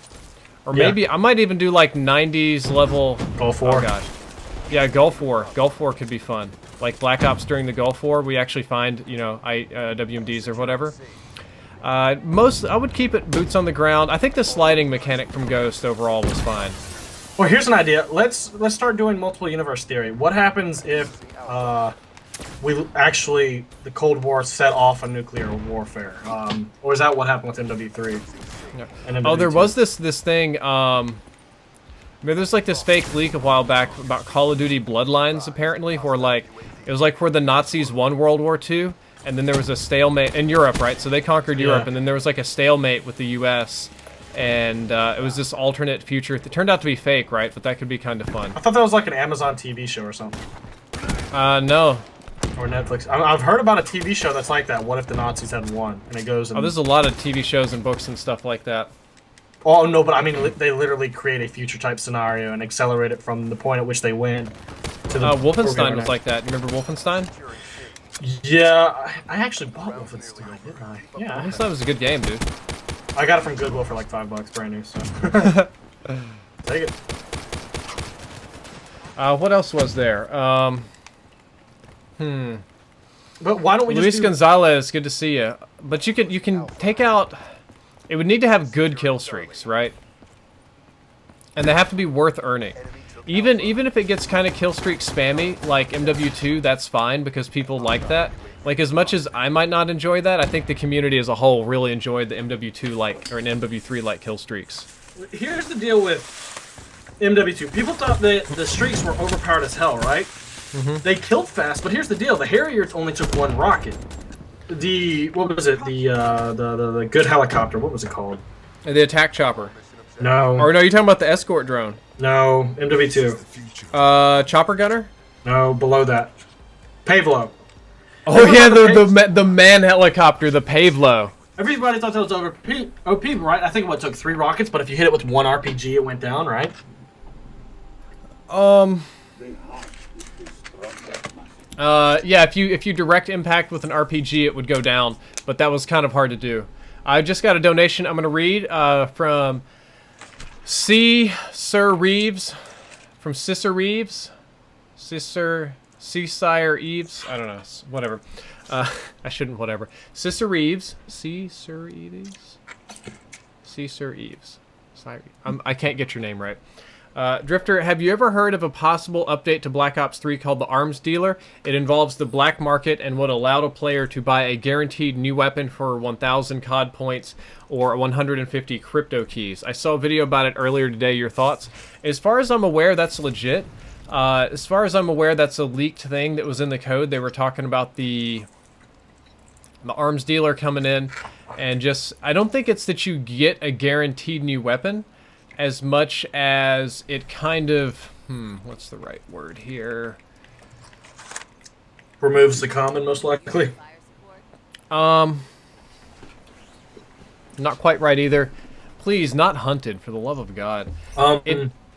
Or maybe, I might even do like 90s level... Gulf War. Oh gosh. Yeah, Gulf War. Gulf War could be fun. Like Black Ops during the Gulf War, we actually find, you know, WMDs or whatever. I would keep it boots on the ground. I think the sliding mechanic from Ghost overall was fine. Well, here's an idea. Let's start doing multiple universe theory. What happens if the Cold War set off a nuclear warfare? Or is that what happened with MW3? Yeah. And Oh, there MW2? was this thing. There's like this fake leak a while back about Call of Duty Bloodlines, apparently, where like it was like where the Nazis won World War II, and then there was a stalemate in Europe, right? So they conquered Europe, Yeah. and then there was like a stalemate with the U.S. And it was this alternate future. It turned out to be fake, right? But that could be kind of fun. I thought that was like an Amazon TV show or something. No. Or Netflix. I've heard about a TV show that's like that. What if the Nazis had won? And it goes and... Oh, there's a lot of TV shows and books and stuff like that. Oh, no, but I mean, they literally create a future type scenario and accelerate it from the point at which they win to the... Wolfenstein was like that. You remember Wolfenstein? Yeah, I actually bought Wolfenstein, didn't I? Yeah. Wolfenstein was a good game, dude. I got it from Goodwill for like $5, brand new, so... Take it. What else was there? But why don't we Luis just do... Gonzalez, good to see you. But you can take out... It would need to have good kill streaks, right? And they have to be worth earning. Even if it gets kind of kill streak spammy, like MW2, that's fine because people like that. Like, as much as I might not enjoy that, I think the community as a whole really enjoyed the MW2-like, or an MW3-like kill streaks. Here's the deal with MW2. People thought that the streaks were overpowered as hell, right? They killed fast, but here's the deal. The Harrier only took one rocket. What was it? The good helicopter. What was it called? The attack chopper. No. Or no, you're talking about the escort drone. No. MW2. Future. Chopper gunner? No, below that. Pavlo. Oh yeah, the man helicopter, the Pavlo. Everybody thought that was OP, right? I think it took 3 rockets, but if you hit it with 1 RPG, it went down, right? Yeah, if you direct impact with an RPG, it would go down, but that was kind of hard to do. I just got a donation I'm going to read from Sir Reeves, from Cissar Reeves, Seasire Eves, I don't know, whatever. I shouldn't, whatever. Cissar Reeves, Cissar Eves, I can't get your name right. Drifter, have you ever heard of a possible update to Black Ops 3 called the Arms Dealer? It involves the black market and would allow a player to buy a guaranteed new weapon for 1,000 COD points or 150 crypto keys. I saw a video about it earlier today. Your thoughts? As far as I'm aware, that's legit. As far as I'm aware, that's a leaked thing that was in the code. They were talking about the Arms Dealer coming in, and just, I don't think it's that you get a guaranteed new weapon as much as it kind of, what's the right word here? Removes the common, most likely. Not quite right either. Please, not hunted, for the love of God.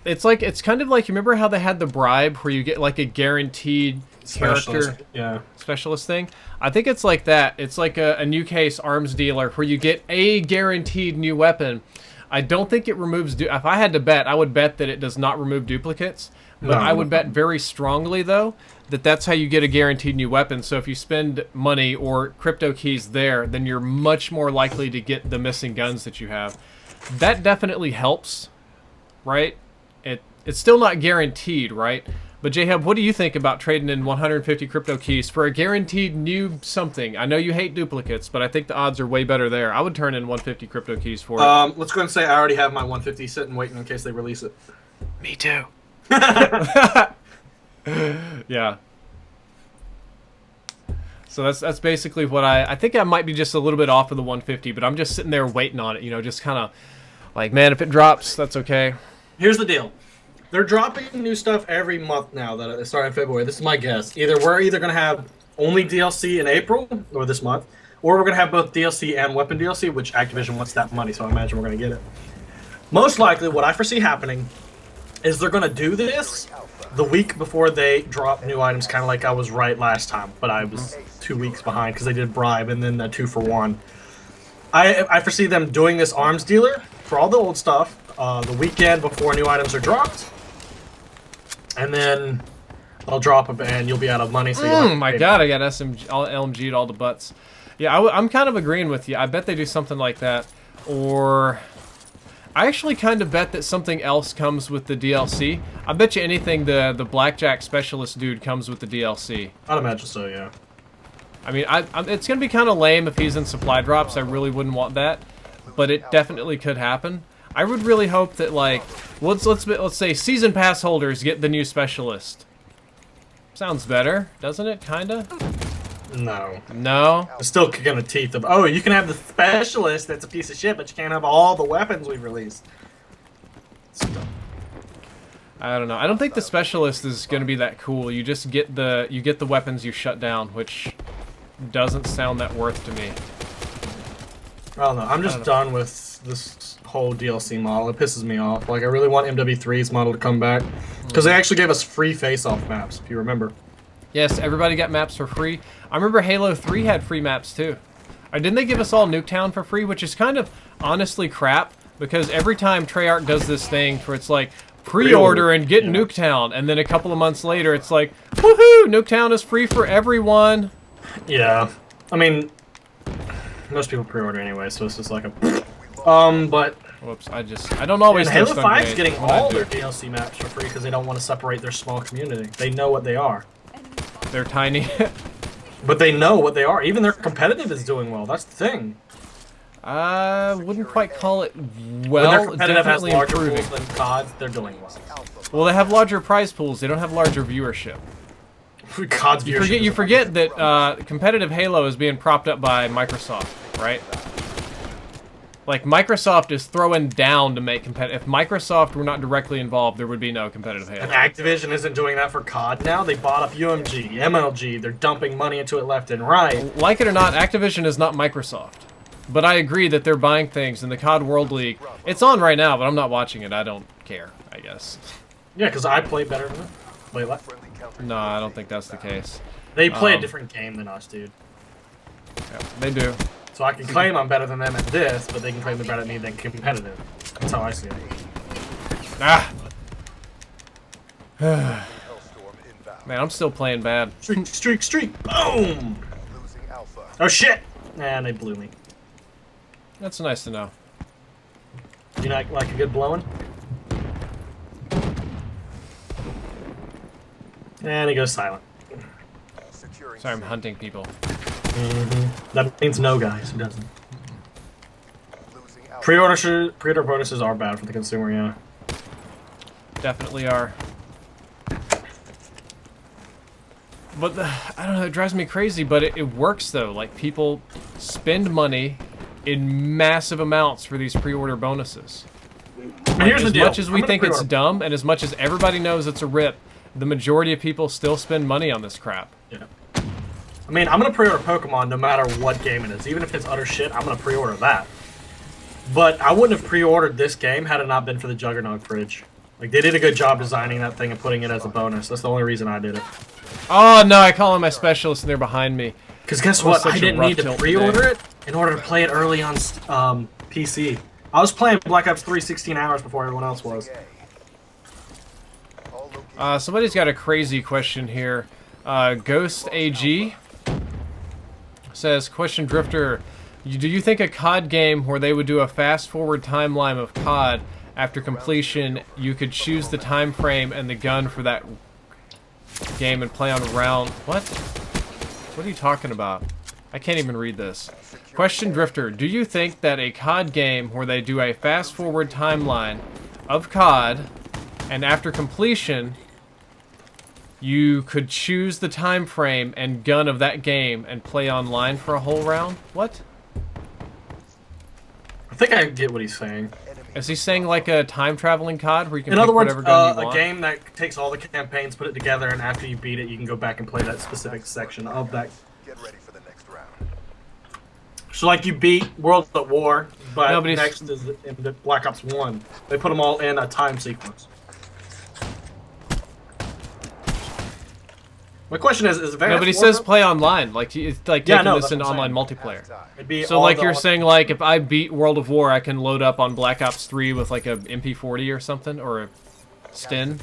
It's kind of like, you remember how they had the bribe where you get like a guaranteed character specialist thing? I think it's like that. It's like a new case Arms Dealer where you get a guaranteed new weapon. I don't think it removes... If I had to bet, I would bet that it does not remove duplicates. But I would bet very strongly, though, that that's how you get a guaranteed new weapon. So if you spend money or crypto keys there, then you're much more likely to get the missing guns that you have. That definitely helps, right? It's still not guaranteed, right? But J-Hub, what do you think about trading in 150 crypto keys for a guaranteed new something? I know you hate duplicates, but I think the odds are way better there. I would turn in 150 crypto keys for it. Let's go and say I already have my 150 sitting waiting in case they release it. Me too. Yeah. So that's basically what I think I might be just a little bit off of the 150, but I'm just sitting there waiting on it, you know, just kind of like, man, if it drops, that's okay. Here's the deal. They're dropping new stuff every month now that it started in February. This is my guess. We're either going to have only DLC in April, or this month, or we're going to have both DLC and weapon DLC, which Activision wants that money, so I imagine we're going to get it. Most likely, what I foresee happening is they're going to do this the week before they drop new items, kind of like I was right last time, but I was 2 weeks behind because they did Bribe and then the 2-for-1. I foresee them doing this Arms Dealer for all the old stuff the weekend before new items are dropped. And then I'll drop them and you'll be out of money. So my God, I got LMG'd all the butts. Yeah, I'm kind of agreeing with you. I bet they do something like that. Or I actually kind of bet that something else comes with the DLC. I bet you anything the Blackjack Specialist dude comes with the DLC. I'd imagine so, yeah. I mean, it's going to be kind of lame if he's in supply drops. I really wouldn't want that. But it definitely could happen. I would really hope that, like, let's say season pass holders get the new specialist. Sounds better, doesn't it? Kinda. No. No. It's still gonna teeth them. Oh, you can have the specialist that's a piece of shit, but you can't have all the weapons we've released. I don't know. I don't think the specialist is gonna be that cool. You just get the weapons you shut down, which doesn't sound that worth to me. I don't know. I'm just done with this whole DLC model. It pisses me off. Like, I really want MW3's model to come back. Because they actually gave us free face-off maps, if you remember. Yes, everybody got maps for free. I remember Halo 3 had free maps, too. Didn't they give us all Nuketown for free? Which is kind of, honestly, crap. Because every time Treyarch does this thing where it's like, pre-order and get Nuketown. And then a couple of months later, it's like, woohoo! Nuketown is free for everyone. Yeah. I mean, most people pre-order anyway, so it's just like a... but... Whoops, I don't always... And Halo 5's getting all their DLC maps for free because they don't want to separate their small community. They know what they are. They're tiny. But they know what they are. Even their competitive is doing well. That's the thing. I wouldn't quite call it well. When their competitive has definitely larger improving. pools than COD, they're doing well. Well, they have larger prize pools. They don't have larger viewership. COD's viewership. You forget that competitive Halo is being propped up by Microsoft, right? Like, Microsoft is throwing down to make competitive. If Microsoft were not directly involved, there would be no competitive Halo. And Activision isn't doing that for COD now. They bought up UMG, MLG. They're dumping money into it left and right. Like it or not, Activision is not Microsoft. But I agree that they're buying things in the COD World League. It's on right now, but I'm not watching it. I don't care, I guess. Yeah, because I play better than them. Wait, what? No, I don't think that's the case. They play a different game than us, dude. Yeah, they do. So I can claim I'm better than them at this, but they can claim they're better at me than competitive. That's how I see it. Ah! Hellstorm inbound. Man, I'm still playing bad. Streak, streak, streak! Boom! Losing Alpha. Oh shit! And they blew me. That's nice to know. You not like a good blowing? And he goes silent. Securing Sorry, I'm C. hunting people. That means no, guys. Who doesn't? Losing Alpha. Pre-order bonuses are bad for the consumer, yeah. Definitely are. But I don't know, it drives me crazy, but it works though. Like, people spend money in massive amounts for these pre-order bonuses. But here's the As deal. much as we I'm think gonna it's pre-order. dumb, and as much as everybody knows it's a rip, the majority of people still spend money on this crap. Yeah. I mean, I'm gonna pre-order Pokemon no matter what game it is. Even if it's utter shit, I'm gonna pre-order that. But I wouldn't have pre-ordered this game had it not been for the Juggernaut fridge. Like, they did a good job designing that thing and putting it as a bonus. That's the only reason I did it. Oh no, I call in my specialist and they're behind me. Because guess That was what? such I a didn't rough need to tilt pre-order today. it in order to play it early on PC. I was playing Black Ops 3 16 hours before everyone else was. All locations. Somebody's got a crazy question here. Ghost AG says, question Drifter, do you think a COD game where they would do a fast-forward timeline of COD after completion, you could choose the time frame and the gun for that game and play on round... What? What are you talking about? I can't even read this. Question Drifter, do you think that a COD game where they do a fast-forward timeline of COD and after completion, you could choose the time frame and gun of that game and play online for a whole round? What? I think I get what he's saying. Is he saying like a time-traveling COD where you can In pick other words, whatever gun you a want? game that takes all the campaigns, put it together, and after you beat it, you can go back and play that specific section of that. Get ready for the next round. So, like, you beat World at War, but No, but he's- next is in the Black Ops 1. They put them all in a time sequence. My question is No, Advanced but he says Warfare- play online. Like, it's like Yeah, taking no, this that's into what I'm online saying. multiplayer. It'd be So, all like, the- you're saying, like, if I beat World of War, I can load up on Black Ops 3 with, like, a MP40 or something? Or a Stin?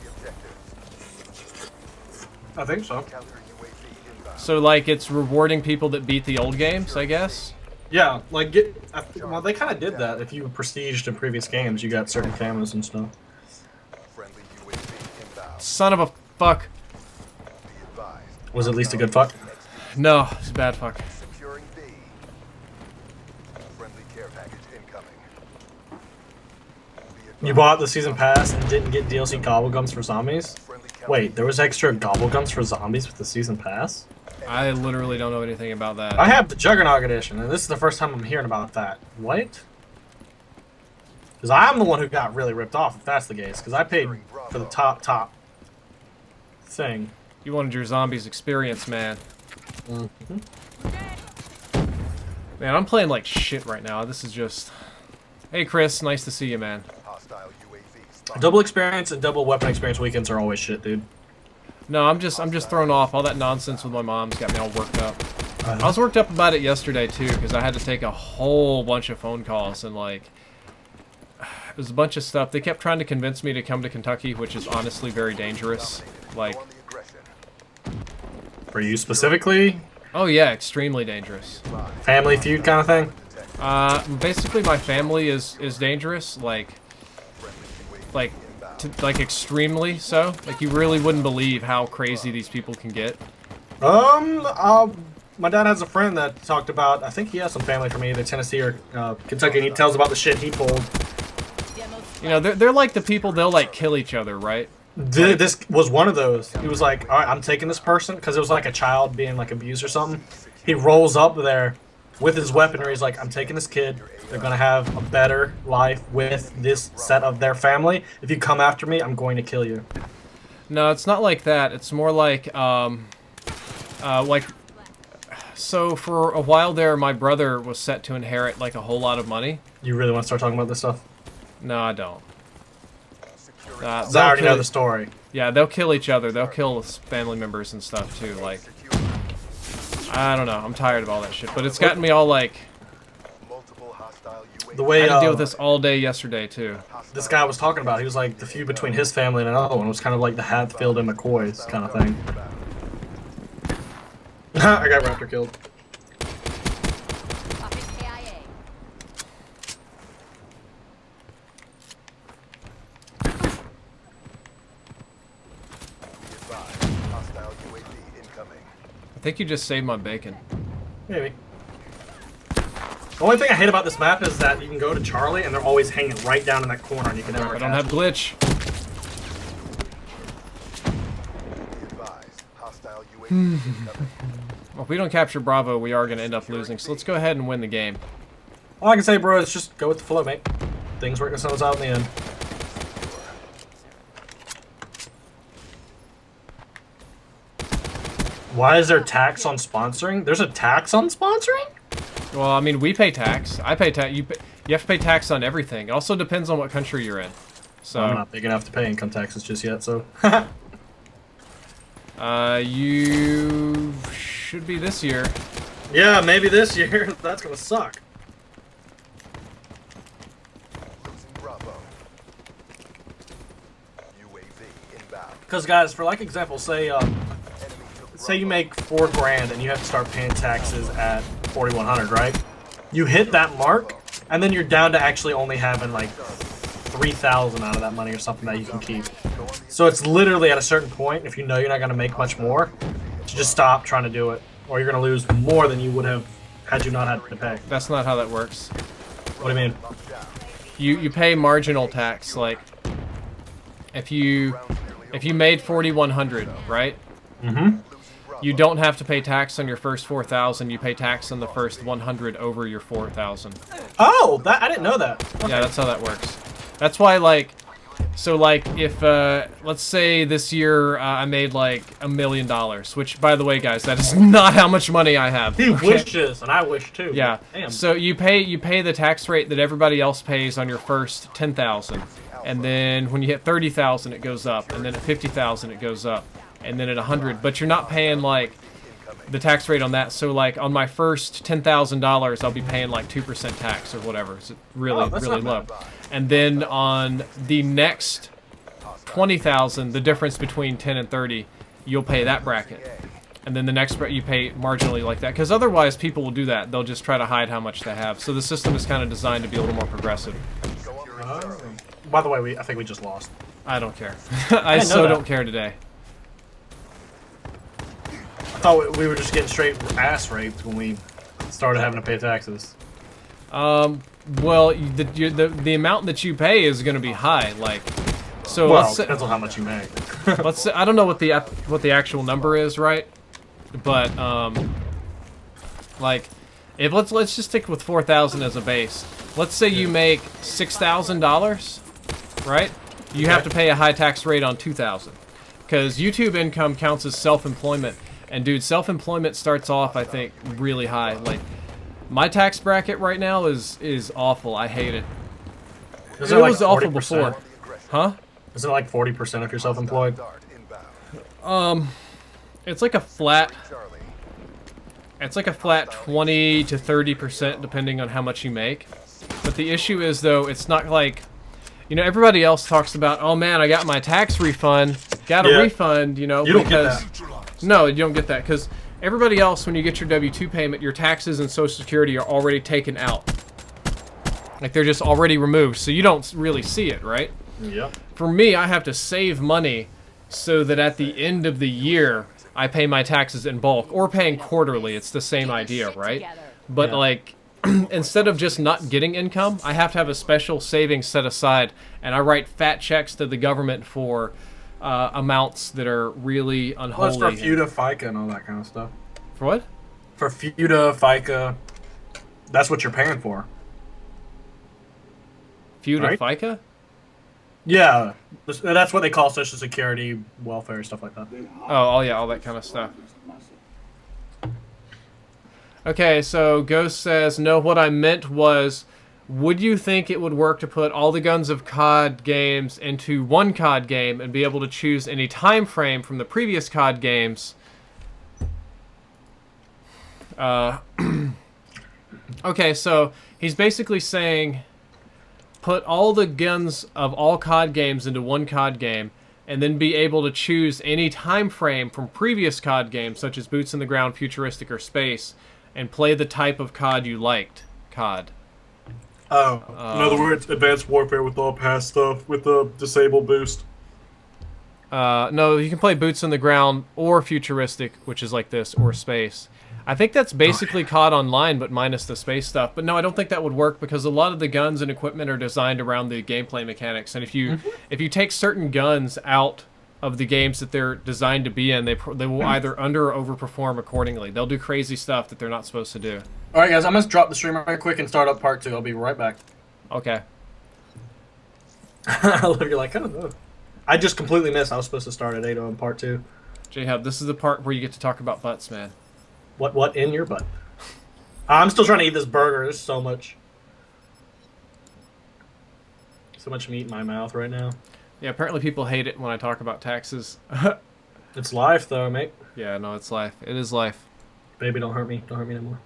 I think so. Counter UAV inbound. So, like, it's rewarding people that beat the old games, I guess? Yeah, like, well, they kind of did that. If you prestiged in previous games, you got certain cameras and stuff. Friendly UAV inbound. Son of a fuck. Be advised. Was at least a good fuck. No, it's a bad fuck. Securing B. Friendly care package incoming. Be You bought the season pass and didn't get DLC gobblegums for zombies? friendly Wait, there was extra gobblegums for zombies with the season pass? I literally don't know anything about that. I have the Juggernaut edition, and this is the first time I'm hearing about that. What? Because I'm the one who got really ripped off, if that's the case. Because I paid for the top thing. You wanted your zombies experience, man. Man, I'm playing like shit right now. This is just... Hey, Chris. Nice to see you, man. hostile UAV spotted. Double experience and double weapon experience weekends are always shit, dude. No, I'm just thrown off. All that nonsense with my mom's got me all worked up. I was worked up about it yesterday, too, because I had to take a whole bunch of phone calls, and, like... It was a bunch of stuff. They kept trying to convince me to come to Kentucky, which is honestly very dangerous. Like, Go on the aggression. For you specifically? oh yeah, extremely dangerous. Family feud kind of thing? Basically my family is dangerous, like extremely so. Like, you really wouldn't believe how crazy these people can get. My dad has a friend that talked about, I think he has some family from either Tennessee or Kentucky, and he tells about the shit he pulled. You know, they're like the people, they'll like kill each other, right? This was one of those. He was like, all right, I'm taking this person, because it was like a child being like abused or something. He rolls up there with his weaponry. He's like, I'm taking this kid. They're going to have a better life with this set of their family. If you come after me, I'm going to kill you. No, it's not like that. It's more like, so for a while there, my brother was set to inherit like a whole lot of money. You really want to start talking about this stuff? No, I don't. Because I already know the story. Yeah, they'll kill each other. They'll kill family members and stuff too. Like, I don't know. I'm tired of all that shit. But it's gotten me all like... Multiple hostile UAV. The I way had to deal with this all day yesterday, too. this guy was talking about, he was like, the feud between his family and another one was kind of like the Hatfield and McCoys kind of thing. I got Raptor killed. Hostile UAV incoming. I think you just saved my bacon. Maybe. The only thing I hate about this map is that you can go to Charlie and they're always hanging right down in that corner and you can never I don't catch have glitch. Be advised. Hostile UAV incoming. Well, if we don't capture Bravo, we are going to end up losing. So let's go ahead and win the game. All I can say, bro, is just go with the flow, mate. Things work themselves out in the end. Why is there tax on sponsoring? There's a tax on sponsoring? Well, I mean, we pay tax. I pay tax. You have to pay tax on everything. It also depends on what country you're in. So I'm not big enough to pay income taxes just yet, so. You should be this year. Yeah, maybe this year. That's gonna suck. Losing Bravo. UAV inbound. Because, guys, for like example, say Enemy took say you Bravo. make $4 grand and you have to start paying taxes at 4,100, right? You hit that mark, and then you're down to actually only having like 3,000 out of that money or something that you can keep. So it's literally at a certain point, if you know you're not going to make much more, to just stop trying to do it, or you're going to lose more than you would have had you not had to pay. That's not how that works. What do you mean? You pay marginal tax. Like if you made 4,100, right? Mm-hmm. You don't have to pay tax on your first 4,000. You pay tax on the first 100 over your 4,000. Oh, that I didn't know that. Okay. Yeah, that's how that works. That's why, like, so, like, if, let's say this year I made, like, $1 million, which, by the way, guys, that is not how much money I have. He okay? wishes, and I wish too. Yeah. Damn. So you pay the tax rate that everybody else pays on your first 10,000, and then when you hit 30,000, it goes up, and then at 50,000, it goes up, and then at 100. But you're not paying like the tax rate on that. So like on my first $10,000, I'll be paying like 2% tax or whatever. It's really that's really not low. And then on the next 20,000, the difference between 10 and 30, you'll pay that bracket. And then the next you pay marginally like that, because otherwise people will do that. They'll just try to hide how much they have. So the system is kind of designed to be a little more progressive. By the way, I think we just lost. I don't care. I didn't know so that. don't care today. I thought we were just getting straight ass raped when we started having to pay taxes. Well, the amount that you pay is going to be high. Like, so Well, let's say, depends on how much you make. let's say, I don't know what the actual number is, right? But like, if let's just stick with 4,000 as a base. Let's say you make $6,000, right? You have to pay a high tax rate on 2,000, because YouTube income counts as self-employment. And dude, self-employment starts off, I think, really high. Like, my tax bracket right now is awful. I hate it. Is It it like was awful 40%? before. Huh? Isn't it like 40% if you're self-employed? Dart inbound. It's like a flat. Charlie. It's like a flat 20 to 30% depending on how much you make. But the issue is, though, it's not like, you know, everybody else talks about, oh man, I got my tax refund. Got a Yeah. refund, you know, You don't get because that. no, you don't get that, because everybody else, when you get your W-2 payment, your taxes and Social Security are already taken out. Like, they're just already removed, so you don't really see it, right? Yep. For me, I have to save money so that at the end of the year, I pay my taxes in bulk, or paying quarterly. It's the same idea, right? But Yeah. like, instead of just not getting income, I have to have a special savings set aside, and I write fat checks to the government for amounts that are really Well, it's unholy. for FUTA, FICA, and all that kind of stuff. For what? For FUTA, FICA, that's what you're paying for. FUTA, Right? FICA? Yeah, that's what they call Social Security, welfare, stuff like that. Oh, yeah, all that kind of stuff. Okay, so Ghost says, no, what I meant was, would you think it would work to put all the guns of COD games into one COD game and be able to choose any time frame from the previous COD games? Okay, so he's basically saying put all the guns of all COD games into one COD game, and then be able to choose any time frame from previous COD games, such as Boots in the Ground, Futuristic, or Space, and play the type of COD you liked. COD. Oh, in other words, Advanced Warfare with all past stuff with the disable boost. No, you can play Boots in the Ground or Futuristic, which is like this, or Space. I think that's basically COD Online, but minus the space stuff. But no, I don't think that would work because a lot of the guns and equipment are designed around the gameplay mechanics. And if you take certain guns out of the games that they're designed to be in, they will either under or overperform accordingly. They'll do crazy stuff that they're not supposed to do. All right, guys, I'm gonna drop the stream right quick and start up part 2. I'll be right back. Okay. I love you're like, I don't know. I just completely missed. I was supposed to start at 8 on part 2. J-Hub, this is the part where you get to talk about butts, man. What in your butt? I'm still trying to eat this burger. There's so much meat in my mouth right now. Yeah, apparently people hate it when I talk about taxes. It's life, though, mate. Yeah, no, it's life. It is life. Baby, don't hurt me. Don't hurt me anymore.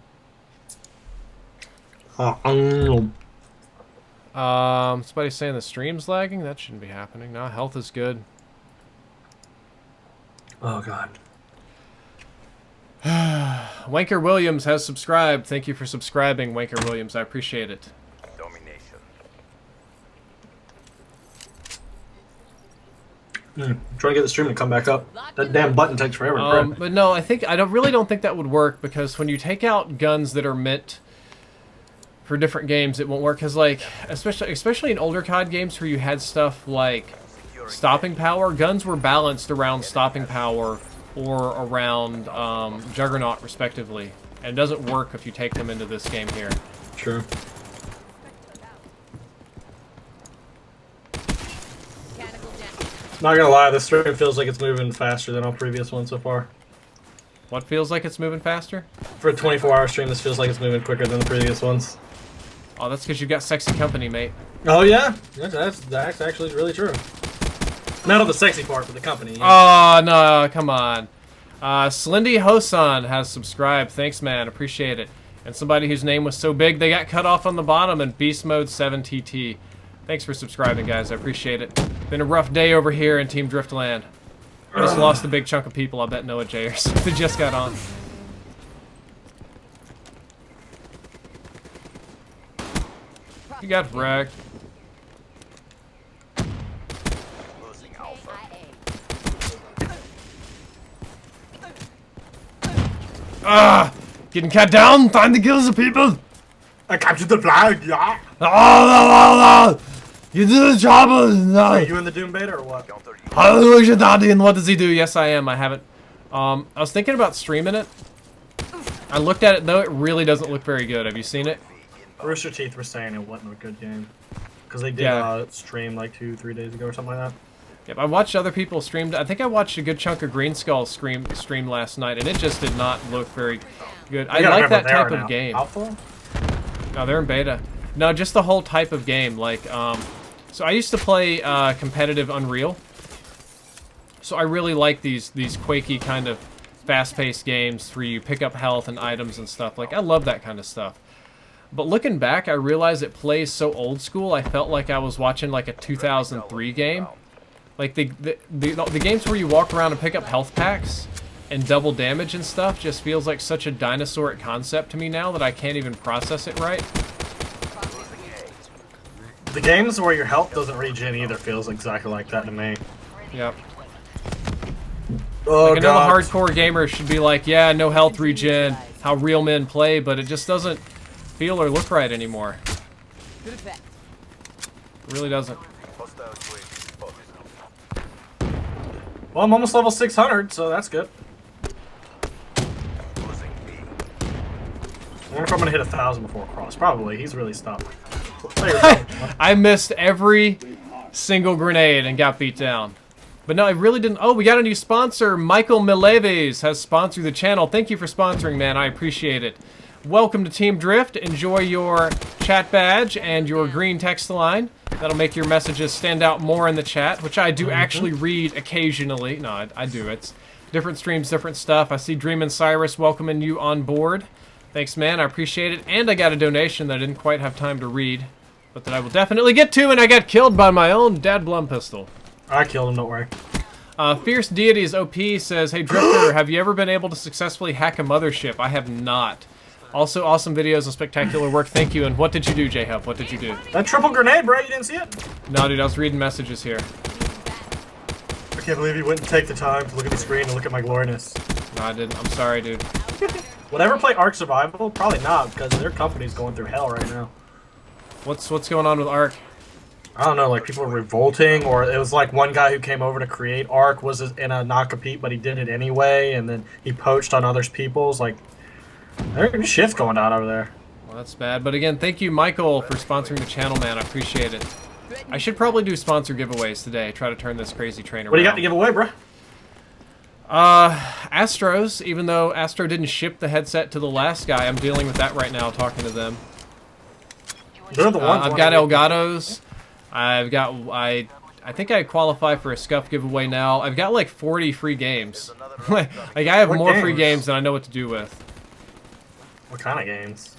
Somebody's saying the stream's lagging? That shouldn't be happening. No, health is good. Oh, God. Wanker Williams has subscribed. Thank you for subscribing, Wanker Williams. I appreciate it. Domination. Trying to get the stream to come back up. That damn button takes forever to press. But no, I really don't think that would work because when you take out guns that are meant for different games, it won't work. Because like, especially in older COD games where you had stuff like stopping power, guns were balanced around stopping power or around Juggernaut, respectively. And it doesn't work if you take them into this game here. True. Not gonna lie, this stream feels like it's moving faster than all previous ones so far. What feels like it's moving faster? For a 24-hour stream, this feels like it's moving quicker than the previous ones. Oh, that's because you've got sexy company, mate. Oh yeah, that's actually really true. Not on the sexy part, but the company. Oh, no, come on. Slendy Hosan has subscribed. Thanks, man. Appreciate it. And somebody whose name was so big they got cut off on the bottom in Beast Mode 7TT. Thanks for subscribing, guys. I appreciate it. Been a rough day over here in Team Driftland. I just lost a big chunk of people. I bet Noah Jayers. They just got on. You got wrecked. Losing Alpha. Ah! Getting cut down! Time to kill the people! I captured the flag, yeah! Ah! You do the job! Are you in the Doom beta or what? What does he do? Yes, I am. I haven't. I was thinking about streaming it. I looked at it, though. It really doesn't look very good. Have you seen it? Rooster Teeth were saying it wasn't a good game. Because they did stream like 2-3 days ago or something like that. Yep, I watched other people stream. I think I watched a good chunk of Green Skull stream last night, and it just did not look very good. I like that type of game. Alpha? No, they're in beta. No, just the whole type of game. Like, so I used to play competitive Unreal. So I really like these quakey kind of fast-paced games where you pick up health and items and stuff. Like, I love that kind of stuff. But looking back, I realized it plays so old school. I felt like I was watching like a 2003 game. Like the games where you walk around and pick up health packs and double damage and stuff just feels like such a dinosauric concept to me now that I can't even process it right. The games where your health doesn't regen either feels exactly like that to me. Yep. Oh, like, I know the hardcore gamers should be like, yeah, no health regen, how real men play, but it just doesn't feel or look right anymore. It really doesn't. Well, I'm almost level 600, so that's good. I wonder if I'm gonna hit 1,000 before cross. Probably. He's really stopped. I missed every single grenade and got beat down. But no, I really didn't. Oh, we got a new sponsor. Michael Mileves has sponsored the channel. Thank you for sponsoring, man. I appreciate it. Welcome to Team Drift. Enjoy your chat badge and your green text line. That'll make your messages stand out more in the chat, which I do actually read occasionally. No, I do. Different streams, different stuff. I see Dream and Cyrus welcoming you on board. Thanks, man. I appreciate it. And I got a donation that I didn't quite have time to read, but that I will definitely get to, and I got killed by my own Dad Blum pistol. I killed him, don't worry. Fierce Deities OP says, hey, Drifter, have you ever been able to successfully hack a mothership? I have not. Also, awesome videos and spectacular work. Thank you. And what did you do, J-Hub? What did you do? That triple grenade, bro, you didn't see it? No, dude, I was reading messages here. I can't believe you wouldn't take the time to look at the screen and look at my gloriness. No, I didn't. I'm sorry, dude. Would I ever play Ark Survival? Probably not, because their company's going through hell right now. What's going on with Ark? I don't know, like people are revolting, or it was like one guy who came over to create Ark was in a not compete, but he did it anyway, and then he poached on others people's. Like, there's shit's going on over there. Well, that's bad. But again, thank you, Michael, for sponsoring the channel, man. I appreciate it. I should probably do sponsor giveaways today. Try to turn this crazy train around. What do you got to give away, bro? Astros. Even though Astro didn't ship the headset to the last guy, I'm dealing with that right now, talking to them. They're the ones. I've got Elgatos. I've got I think I qualify for a Scuff giveaway now. I've got like 40 free games. Like I have What more games? free games than I know what to do with. What kind of games?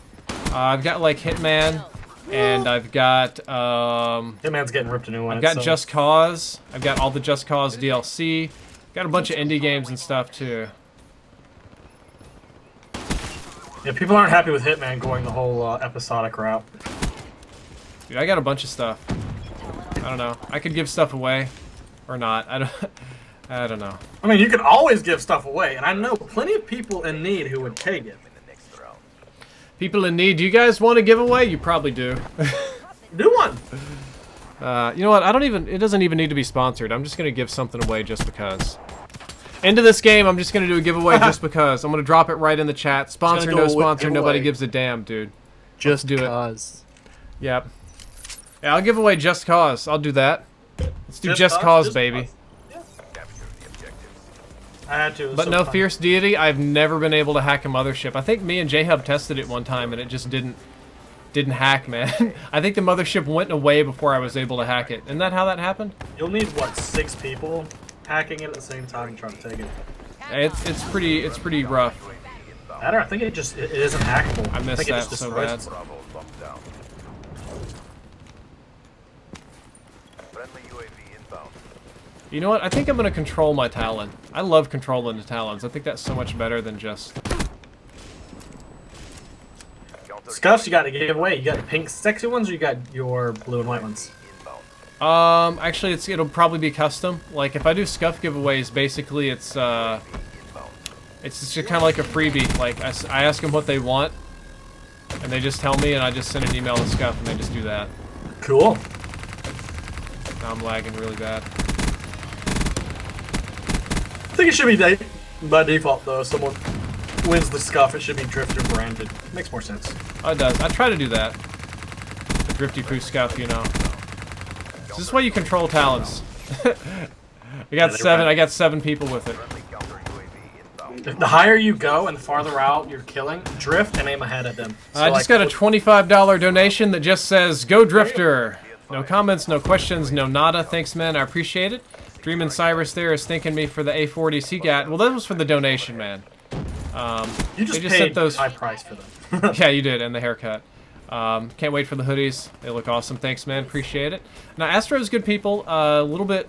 I've got like Hitman, and I've got Hitman's getting ripped a new one. I've got Just Cause. I've got all the Just Cause DLC. Got a bunch of indie games and stuff too. Yeah, people aren't happy with Hitman going the whole episodic route. Dude, I got a bunch of stuff. I don't know. I could give stuff away, or not. I don't know. I mean, you can always give stuff away, and I know plenty of people in need who would take it. People in need. Do you guys want a giveaway? You probably do. Do one. You know what? I don't even. It doesn't even need to be sponsored. I'm just gonna give something away just because. Into this game, I'm just gonna do a giveaway just because. I'm gonna drop it right in the chat. Sponsor, no sponsor, nobody gives a damn, dude. Just do cause. It. Yep. Yeah, I'll give away Just Cause. I'll do that. Let's do Just Cause, baby. Yeah. I had to. But no, Fierce Deity, I've never been able to hack a mothership. I think me and J-Hub tested it one time, and it just didn't hack, man. I think the mothership went away before I was able to hack it. Isn't that how that happened? You'll need, what, 6 people hacking it at the same time and trying to take it? It's pretty rough. I think it isn't hackable. I missed that so bad. You know what? I think I'm going to control my Talon. I love controlling the Talons. I think that's so much better than just... Scuffs you got to give away. You got the pink sexy ones, or you got your blue and white ones? Actually, it'll probably be custom. Like, if I do Scuff giveaways, basically it's just kind of like a freebie. Like, I ask them what they want, and they just tell me, and I just send an email to Scuff, and they just do that. Cool. Now I'm lagging really bad. I think it should be by default, though. If someone wins the Scuff, it should be Drifter branded. Makes more sense. Oh, it does. I try to do that. The Drifty Poo Scuff, you know. This is why you control Talons. I got 7 people with it. The higher you go and the farther out you're killing, drift and aim ahead at them. So I just got a $25 donation that just says, Go Drifter! No comments, no questions, no nada. Thanks, man. I appreciate it. Dream and Cyrus there is thanking me for the A40 CGAT. Well, that was for the donation, man. You just paid sent those... high price for them. Yeah, you did, and the haircut. Can't wait for the hoodies. They look awesome. Thanks, man. Appreciate it. Now, Astro's good people. A little bit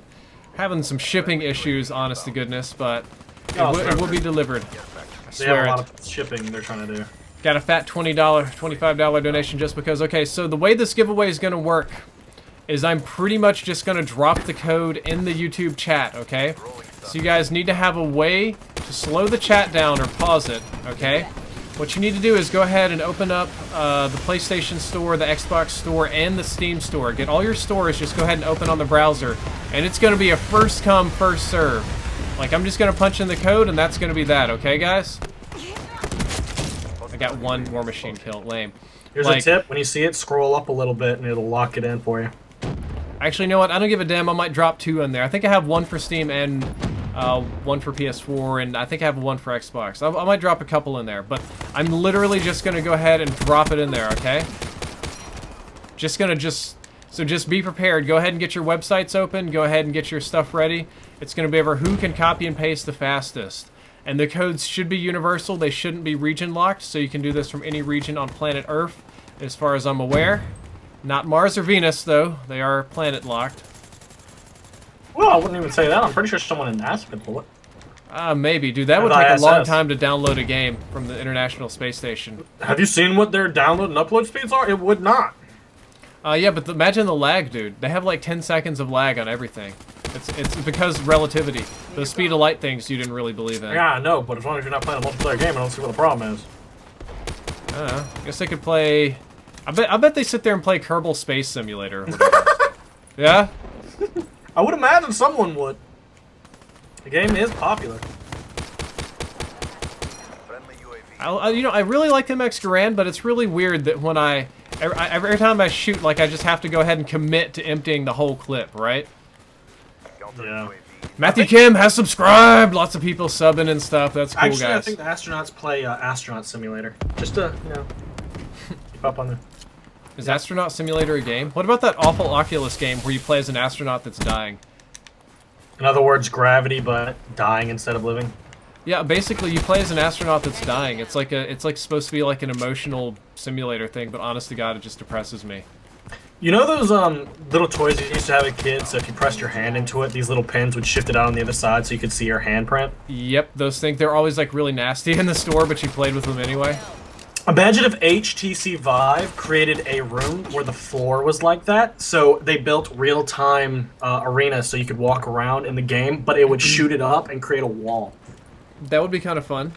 having some shipping issues, honest to goodness, but it will be delivered. I They have swear a it. lot of shipping they're trying to do. Got a fat $25 donation just because. Okay, so the way this giveaway is going to work is I'm pretty much just going to drop the code in the YouTube chat, okay? So you guys need to have a way to slow the chat down or pause it, okay? What you need to do is go ahead and open up the PlayStation Store, the Xbox Store, and the Steam Store. Get all your stores, just go ahead and open on the browser. And it's going to be a first come, first serve. Like, I'm just going to punch in the code, and that's going to be that, okay, guys? I got 1 War Machine kill. Lame. Here's a tip. When you see it, scroll up a little bit, and it'll lock it in for you. Actually, you know what? I don't give a damn. I might drop 2 in there. I think I have 1 for Steam and 1 for PS4, and I think I have 1 for Xbox. I might drop a couple in there, but I'm literally just going to go ahead and drop it in there, okay? Just going to So just be prepared. Go ahead and get your websites open. Go ahead and get your stuff ready. It's going to be over who can copy and paste the fastest. And the codes should be universal. They shouldn't be region locked, so you can do this from any region on planet Earth, as far as I'm aware. Not Mars or Venus, though. They are planet locked. Well, I wouldn't even say that. I'm pretty sure someone in NASA could pull it. Maybe, dude. That would take a long time to download a game from the International Space Station. Have you seen what their download and upload speeds are? It would not. Yeah, but imagine the lag, dude. They have like 10 seconds of lag on everything. It's because relativity. The speed of light things you didn't really believe in. Yeah, I know, but as long as you're not playing a multiplayer game, I don't see what the problem is. I don't know. I guess they could play... I bet they sit there and play Kerbal Space Simulator or whatever. Yeah? I would imagine someone would. The game is popular. Friendly UAV. You know, I really like MX Garand, but it's really weird that when every time I shoot, like, I just have to go ahead and commit to emptying the whole clip, right? Counter Yeah. UAV. Matthew Kim has subscribed! Lots of people subbing and stuff. That's cool, Actually, guys. I think the astronauts play Astronaut Simulator. Just to, you know, keep up on the... Is Astronaut Simulator a game? What about that awful Oculus game where you play as an astronaut that's dying? In other words, Gravity, but dying instead of living. Yeah, basically you play as an astronaut that's dying. It's like supposed to be like an emotional simulator thing, but honest to God, it just depresses me. You know those little toys you used to have as kids? So if you pressed your hand into it, these little pins would shift it out on the other side so you could see your handprint? Yep, those things, they're always like really nasty in the store, but you played with them anyway. Imagine if HTC Vive created a room where the floor was like that. So they built real-time arenas so you could walk around in the game, but it would shoot it up and create a wall. That would be kind of fun.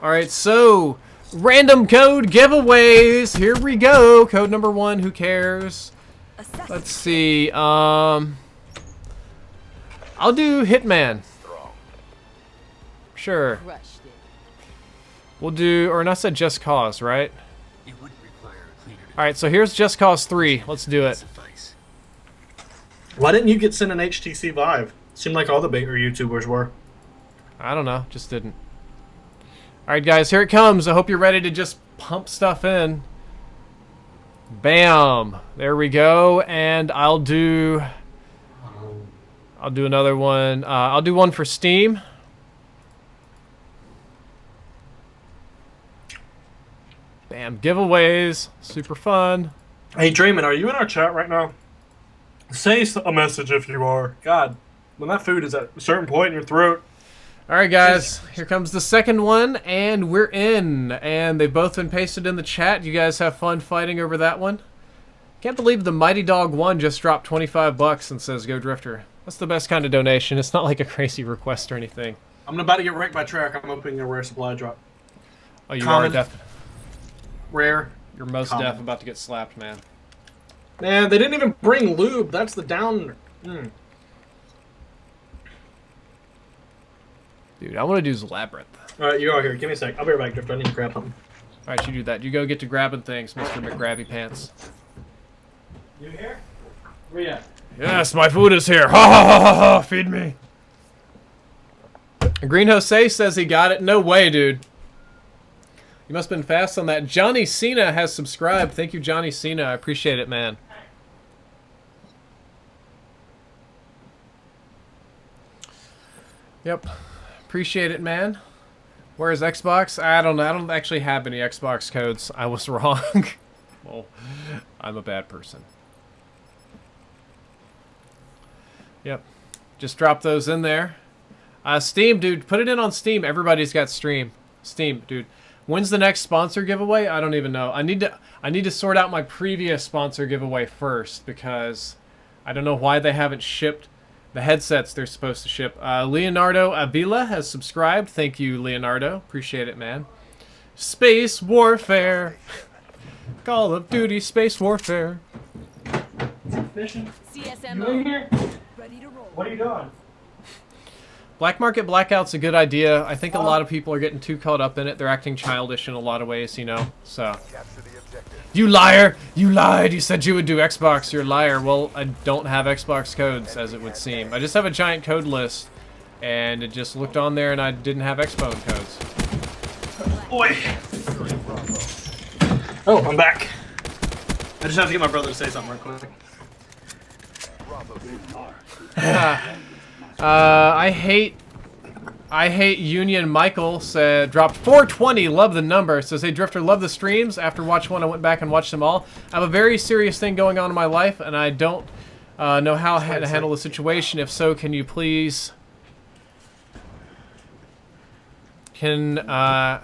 Alright, so... Random code giveaways! Here we go! Code number 1, who cares? Let's see, I'll do Hitman. Sure. We'll do, or not said Just Cause, right? Alright, so here's Just Cause 3. Let's do it. Why didn't you get sent an HTC Vive? Seemed like all the bigger YouTubers were. I don't know, just didn't. Alright guys, here it comes. I hope you're ready to just pump stuff in. Bam! There we go, and I'll do another one. I'll do one for Steam. Bam, giveaways. Super fun. Hey, Draymond, are you in our chat right now? Say a message if you are. God, when that food is at a certain point in your throat. Alright guys, here comes the second one, and we're in. And they've both been pasted in the chat. You guys have fun fighting over that one. Can't believe the Mighty Dog 1 just dropped 25 bucks and says Go Drifter. That's the best kind of donation. It's not like a crazy request or anything. I'm about to get wrecked by track. I'm opening a rare supply drop. Oh, you Common. are deaf. Rare. You're most Common. deaf about to get slapped, man. Man, they didn't even bring lube. That's the down. Dude, I want to do Labyrinth. Alright, you are here. Give me a sec. I'll be right back, Drifter. I need to grab something. Alright, you do that. You go get to grabbing things, Mr. McGrabby Pants. You here? Rita. Yes, my food is here. Ha ha ha ha ha! Feed me. Green Jose says he got it. No way, dude. You must have been fast on that. Johnny Cena has subscribed. Thank you, Johnny Cena. I appreciate it, man. Yep. Appreciate it, man. Where's Xbox? I don't know. I don't actually have any Xbox codes. I was wrong. Well, I'm a bad person. Yep. Just drop those in there. Steam, dude. Put it in on Steam. Everybody's got Steam, dude. When's the next sponsor giveaway? I don't even know. I need to sort out my previous sponsor giveaway first because I don't know why they haven't shipped the headsets they're supposed to ship. Leonardo Avila has subscribed. Thank you, Leonardo. Appreciate it, man. Space Warfare. Call of Duty Space Warfare. Fishing? CSMO. You in here? Ready to roll. What are you doing? Black Market Blackout's a good idea. I think a lot of people are getting too caught up in it. They're acting childish in a lot of ways, you know. So. Capture the objective. You liar! You lied! You said you would do Xbox. You're a liar. Well, I don't have Xbox codes, as it would seem. I just have a giant code list, and it just looked on there, and I didn't have Xbone codes. Boy. Oh, I'm back. I just have to get my brother to say something real quick. I hate Union Michael said dropped 420, love the number. Says, hey Drifter, love the streams. After watch one I went back and watched them all. I have a very serious thing going on in my life and I don't know how to handle the situation. If so, can you please can I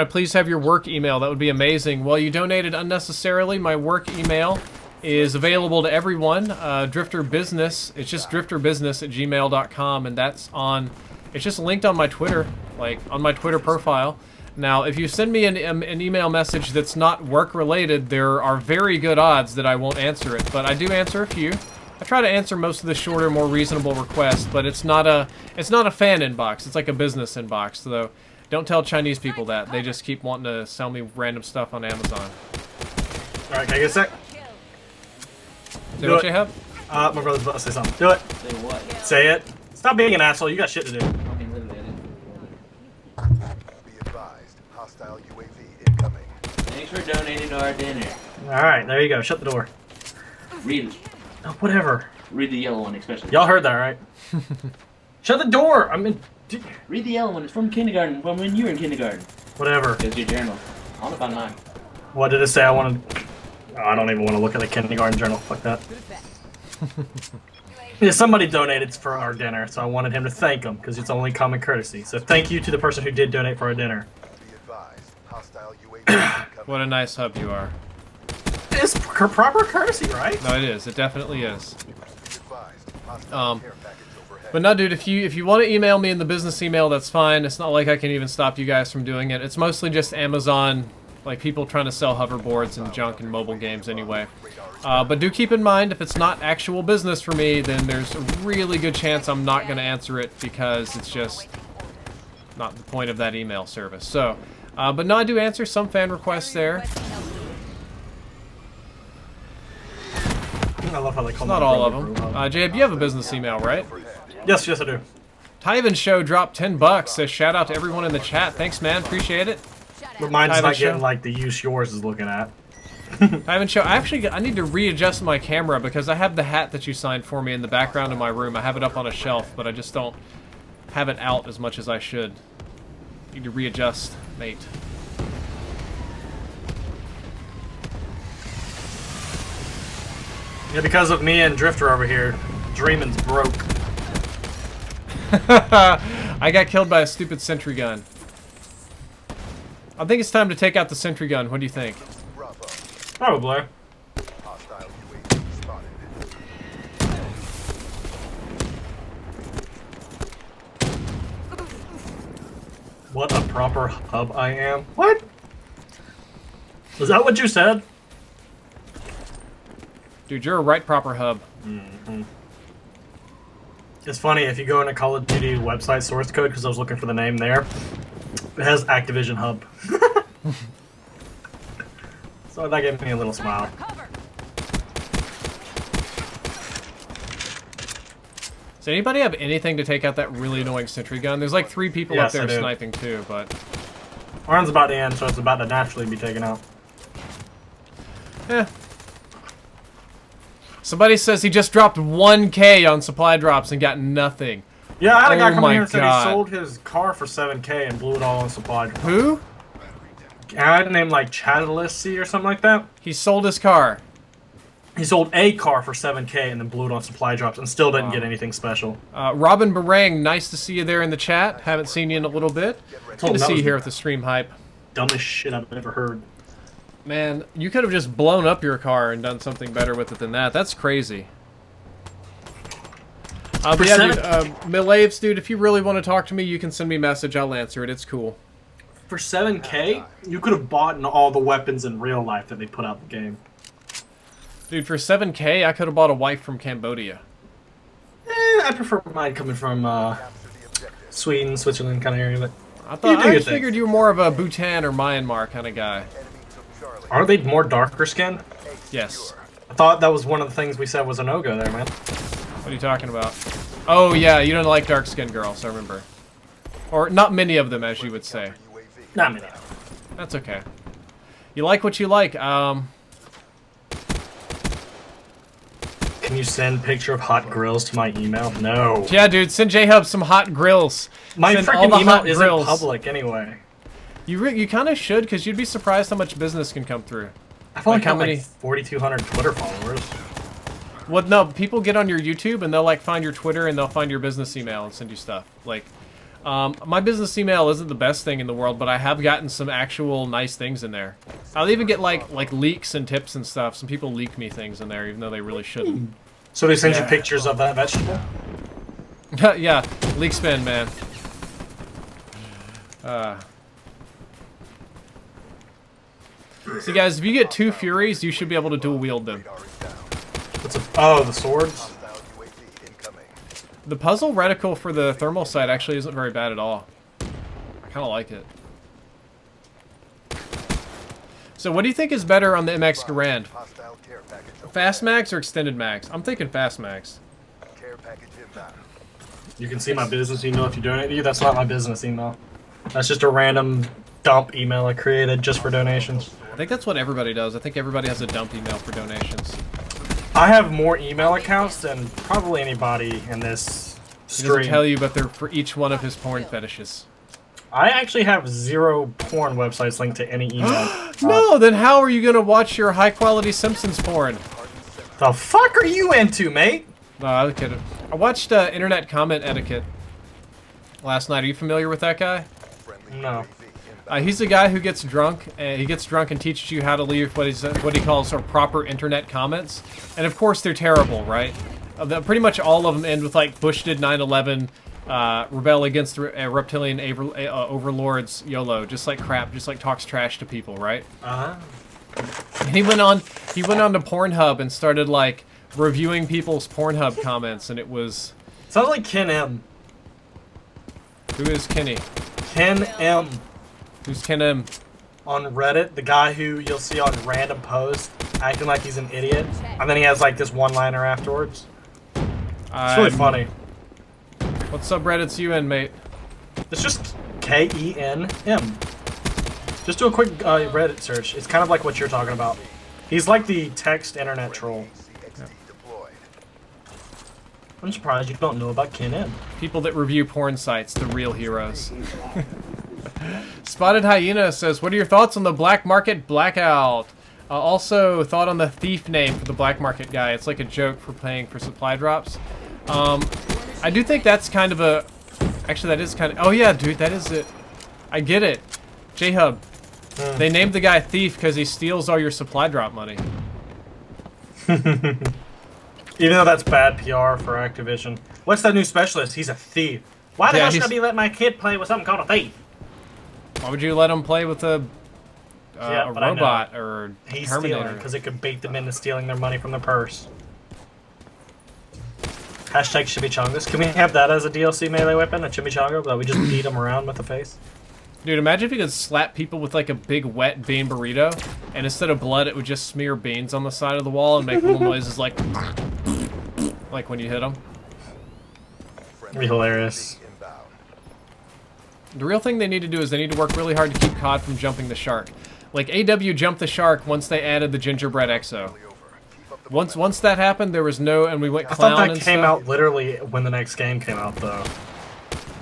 please have your work email? That would be amazing. Well, you donated unnecessarily. My work email is available to everyone. Drifter Business. It's just drifterbusiness@gmail.com, and that's on. It's just linked on my Twitter, like on my Twitter profile. Now, if you send me an email message that's not work related, there are very good odds that I won't answer it. But I do answer a few. I try to answer most of the shorter, more reasonable requests, but it's not a fan inbox. It's like a business inbox, though. Don't tell Chinese people that. They just keep wanting to sell me random stuff on Amazon. All right, can I get a sec? Say what you have? My brother's about to say something. Do it. Say what? Say it. Stop being an asshole. You got shit to do. Okay, literally, I didn't. Be advised, hostile UAV incoming. Thanks for donating to our dinner. All right, there you go. Shut the door. Read, Oh, whatever. read the yellow one, especially. Y'all heard that, right? Shut the door. I mean, Read the yellow one. It's from kindergarten, from when you were in kindergarten. whatever. It's your journal. I want to find mine. What did it say? I wanted. Oh, I don't even want to look at the kindergarten journal. Fuck that. Yeah, somebody donated for our dinner, so I wanted him to thank him because it's only common courtesy. So thank you to the person who did donate for our dinner. Be advised, hostile UAV incoming. What a nice hub you are. It's proper courtesy, right? No, it is. It definitely is. Be advised, hostile care package overhead. But no, dude, if you want to email me in the business email, that's fine. It's not like I can even stop you guys from doing it. It's mostly just Amazon, like people trying to sell hoverboards and junk and mobile games anyway. But do keep in mind, if it's not actual business for me, then there's a really good chance I'm not going to answer it because it's just not the point of that email service. So, but no, I do answer some fan requests there. I love how they call Not my all of brother them. Brew. Jabe, you have a business email, right? Yes, I do. Tyven Show dropped $10. Says shout out to everyone in the chat. Thanks, man. Appreciate it. But mine's Tyven not Show. getting like the use yours is looking at. Tyven Show. I need to readjust my camera because I have the hat that you signed for me in the background of my room. I have it up on a shelf, but I just don't have it out as much as I should. Need to readjust, mate. Yeah, because of me and Drifter over here, Dreamin's broke. I got killed by a stupid sentry gun. I think it's time to take out the sentry gun. What do you think? Bravo. Probably. Hostile UAV spotted. What a proper hub I am. What? Was that what you said? Dude, you're a right proper hub. It's funny, if you go into Call of Duty website source code, because I was looking for the name there, it has Activision Hub. So that gave me a little smile. Does anybody have anything to take out that really annoying sentry gun? There's like 3 people up Yes, I there do. sniping too, but... Oran's about to end, so it's about to naturally be taken out. Eh. Somebody says he just dropped 1K on supply drops and got nothing. Yeah, I had a guy Oh come my in here and said God. he sold his car for 7K and blew it all on supply drop. Who? I had a name like Chadalisy or something like that. He sold his car. He sold a car for 7K and then blew it on supply drops and still didn't get anything special. Robin Barang, nice to see you there in the chat. Haven't seen you in a little bit. Good to that see you was here the with the stream hype. dumbest shit I've ever heard. Man, you could have just blown up your car and done something better with it than that. That's crazy. But yeah, dude, Milaves, dude, if you really want to talk to me, you can send me a message. I'll answer it. It's cool. For 7K, you could have bought all the weapons in real life that they put out the game. Dude, for 7K, I could have bought a wife from Cambodia. I prefer mine coming from Sweden, Switzerland kind of area, but I figured you were more of a Bhutan or Myanmar kind of guy. are they more darker skinned? Yes. I thought that was one of the things we said was a no-go there, man. What are you talking about? Oh, yeah, you don't like dark-skinned girls, I remember. Or not many of them, as you would say. Not many. That's okay. You like what you like. Can you send picture of hot grills to my email? No. Yeah, dude, send J-Hub some hot grills. My Send all freaking the email hot isn't grills. public anyway. You kind of should, because you'd be surprised how much business can come through. I've only Like, how got many- like 4,200 Twitter followers. Well, no, people get on your YouTube and they'll like find your Twitter and they'll find your business email and send you stuff. Like, my business email isn't the best thing in the world, but I have gotten some actual nice things in there. I'll even get like leaks and tips and stuff. Some people leak me things in there, even though they really shouldn't. So they send you Yeah. pictures of that vegetable? Yeah, leak spin, man. See, guys, if you get 2 Furies, you should be able to dual wield them. What's oh, the swords? Hostile UAV incoming. The puzzle reticle for the thermal sight actually isn't very bad at all. I kind of like it. So what do you think is better on the MX Garand? Hostile care package over. Fast mags or extended mags? I'm thinking fast mags. Care package inbound. You can see my business email if you donate to you. That's not my business email. That's just a random dump email I created just for donations. I think that's what everybody does. I think everybody has a dump email for donations. I have more email accounts than probably anybody in this He doesn't stream. tell you, but they're for each one of his porn fetishes. I actually have 0 porn websites linked to any email. No, then how are you going to watch your high-quality Simpsons porn? The fuck are you into, mate? No, I was kidding. I watched Internet Comment Etiquette last night. Are you familiar with that guy? Friendly No. UAV inbound. He's a guy who gets drunk. He gets drunk and teaches you how to leave what he calls sort of proper internet comments. And of course, they're terrible, right? Pretty much all of them end with like Bush did 9/11, rebel against reptilian overlords, YOLO, just like crap, just like talks trash to people, right? Uh-huh. And he went on to Pornhub and started like reviewing people's Pornhub comments, and it was, Sounds like Ken M. who is Kenny? Ken M. Who's Ken M? On Reddit, the guy who you'll see on random posts acting like he's an idiot, and then he has like this one-liner afterwards. It's really funny. What subreddit's you in, mate? It's just KENM. Just do a quick Reddit search. It's kind of like what you're talking about. He's like the text internet troll. CXD deployed. I'm surprised you don't know about Ken M. People that review porn sites, the real heroes. Spotted Hyena says, what are your thoughts on the black market blackout? Also, thought on the thief name for the black market guy. It's like a joke for paying for supply drops. I do think that's kind of a... Actually, that is kind of... Oh yeah, dude, that is it. I get it. J-Hub. They named the guy Thief because he steals all your supply drop money. Even though that's bad PR for Activision. What's that new specialist? He's a thief. Why the Yeah, hell should I he's- be letting my kid play with something called a thief? Why would you let him play with a Yeah, but I know. robot or He's stealing Terminator? because it could bait them into stealing their money from their purse. Hashtag chimichangas. Can we have that as a DLC melee weapon? A chimichanga that we just beat them around with the face? Dude, imagine if you could slap people with like a big wet bean burrito, and instead of blood, it would just smear beans on the side of the wall and make little noises like when you hit them. That'd be hilarious. Inbound. The real thing they need to do is they need to work really hard to keep COD from jumping the shark. Like AW jumped the shark once they added the gingerbread EXO. Over. Keep up the Once that happened, there was no, and we went I clown thought that and came stuff. out literally when the next game came out, though.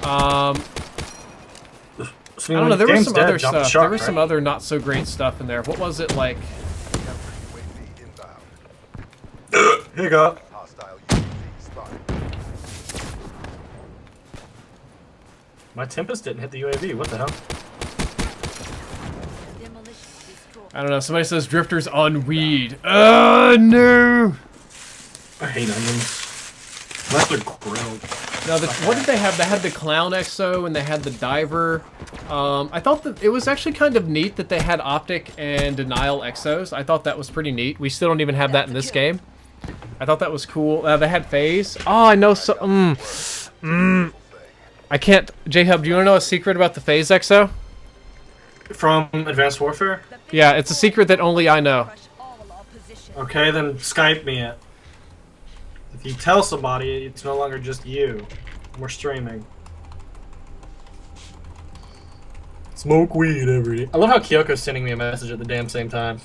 I don't know. There was Game's some dead, other jump the stuff. shark, There was some right? other not so great stuff in there. What was it like? UAV inbound. Here you go. Hostile UAV spotted. My Tempest didn't hit the UAV. What the hell? I don't know. Somebody says drifters on weed. Oh no! I hate onions. Unless they're grilled. No, what did they have? They had the clown EXO and they had the diver. I thought that it was actually kind of neat that they had optic and denial EXOs. I thought that was pretty neat. We still don't even have that in this game. I thought that was cool. They had phase. Oh, I know so. I can't. J-Hub, do you want to know a secret about the phase EXO? From Advanced Warfare? Yeah, it's a secret that only I know. Okay, then Skype me it. If you tell somebody, it's no longer just you. We're streaming. Smoke weed every day. I love how Kyoko's sending me a message at the damn same time.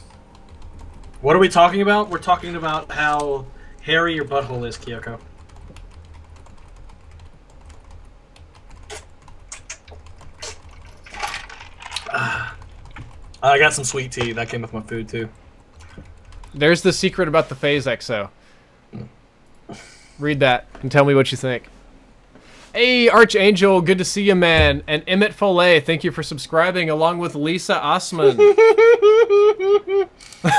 What are we talking about? We're talking about how hairy your butthole is, Kyoko. I got some sweet tea. That came with my food, too. There's the secret about the Phase XO. Read that and tell me what you think. Hey, Archangel, good to see you, man. And Emmett Follet, thank you for subscribing, along with Lisa Osman.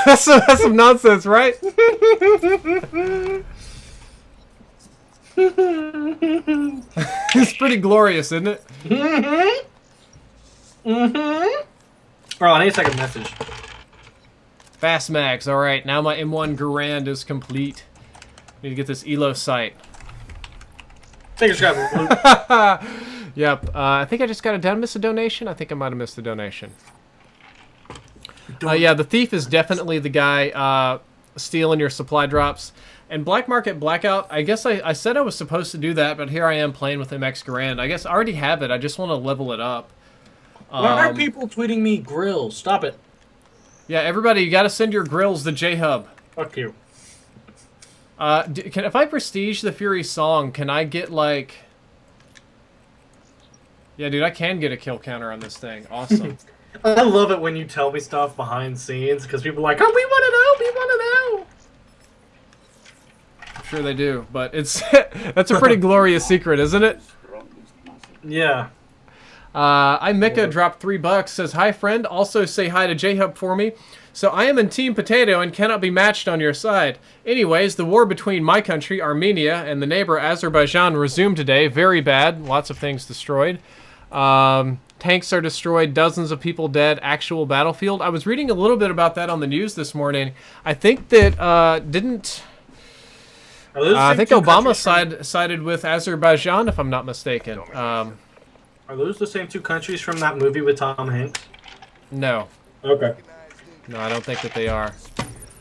that's some nonsense, right? It's pretty glorious, isn't it? Bro, I need to take a message. Fast Max, alright, now my M1 Garand is complete. Need to get this ELO sight. Take a scrap. Yep, I think I just got a... Did I miss a donation? I think I might have missed a donation. Yeah, the thief is definitely the guy stealing your supply drops. And Black Market Blackout, I guess I said I was supposed to do that, but here I am playing with MX Garand. I guess I already have it, I just want to level it up. Why are people tweeting me grills? Stop it. Yeah, everybody, you gotta send your grills to J-Hub. Fuck you. If I prestige the Fury song, can I get, like... Yeah, dude, I can get a kill counter on this thing. Awesome. I love it when you tell me stuff behind scenes, because people are like, oh, we want to know, we want to know. I'm sure they do, but it's... That's a pretty glorious secret, isn't it? Yeah. Mika dropped $3, says, hi, friend. Also say hi to J-Hub for me. So I am in Team Potato and cannot be matched on your side. Anyways, the war between my country, Armenia, and the neighbor Azerbaijan resumed today. Very bad. Lots of things destroyed. Tanks are destroyed. Dozens of people dead. Actual battlefield. I was reading a little bit about that on the news this morning. I think that, I think Obama sided with Azerbaijan, if I'm not mistaken. Are those the same two countries from that movie with Tom Hanks? No. Okay. No, I don't think that they are.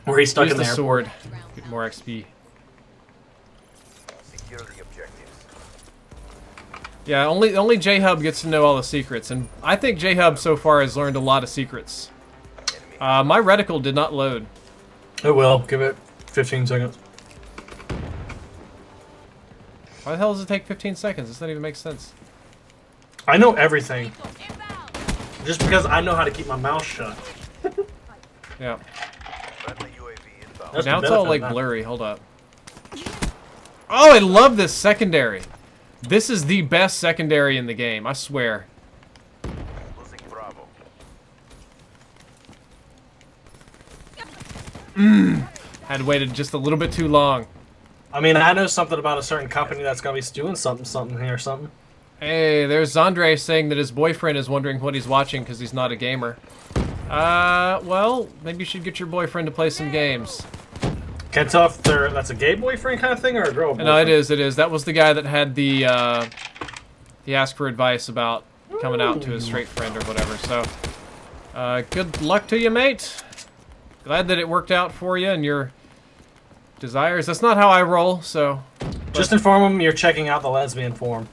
Where he's stuck Use in the there. sword. Get more XP. Secure the objectives. Yeah, only J-Hub gets to know all the secrets, and I think J-Hub so far has learned a lot of secrets. My reticle did not load. It will. Give it 15 seconds. Why the hell does it take 15 seconds? This doesn't even make sense. I know everything. Just because I know how to keep my mouth shut. Yeah. Friendly UAV inbound. That's Now the it's all benefit like of that. blurry. Hold up. Oh, I love this secondary. This is the best secondary in the game, I swear. Losing Bravo. Had waited just a little bit too long. I mean, I know something about a certain company that's gonna be doing something here or something. Hey, there's Zandre saying that his boyfriend is wondering what he's watching because he's not a gamer. Well, maybe you should get your boyfriend to play some games. Can't tell if that's a gay boyfriend kind of thing or a girl boyfriend. No, it is, it is. That was the guy that had the, he asked for advice about coming out to his straight friend or whatever, so... good luck to you, mate. Glad that it worked out for you and your desires. That's not how I roll, so... Just inform them you're checking out the lesbian forum.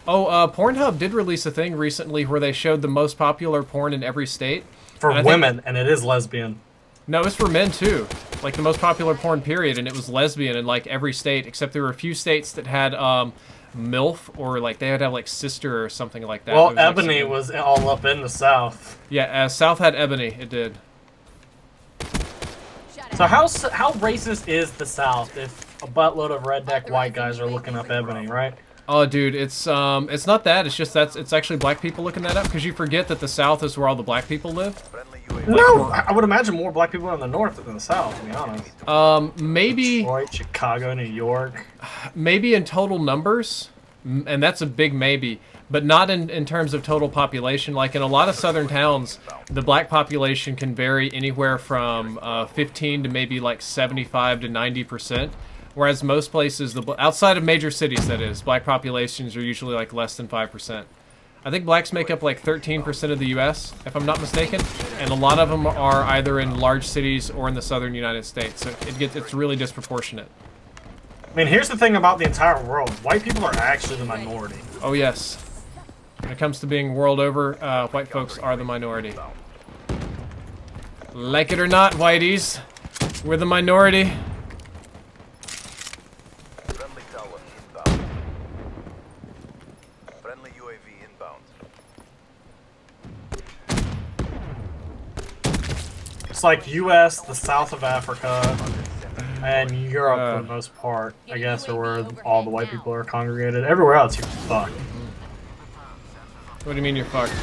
Oh, Pornhub did release a thing recently where they showed the most popular porn in every state. For And I women, and it is lesbian. No, it's for men too. Like the most popular porn period, and it was lesbian in like every state, except there were a few states that had MILF, or like they had to have like sister or something like that. Well, It was, like, Ebony something- was all up in the South. Yeah, South had Ebony, it did. So how racist is the South if a buttload of redneck white guys are looking up Ebony, right? Oh, dude, it's not that. It's just it's actually black people looking that up because you forget that the South is where all the black people live. Friendly UAV. No, I would imagine more black people in the North than the South, to be honest. Maybe Detroit, Chicago, New York. maybe in total numbers, and that's a big maybe, but not in terms of total population. Like in a lot of southern towns, the black population can vary anywhere from 15 to maybe like 75 to 90%. Whereas most places, outside of major cities, that is, black populations are usually like less than 5%. I think blacks make up like 13% of the U.S., if I'm not mistaken, and a lot of them are either in large cities or in the southern United States. So it's really disproportionate. I mean, here's the thing about the entire world. White people are actually the minority. Oh yes, when it comes to being world over, white folks are the minority. Like it or not, whiteys, we're the minority. Friendly UAV inbound. It's like U.S., the south of Africa, and Europe for the most part, I guess, are where all the white people are congregated. Everywhere else, you're fucked. What do you mean you're fucked?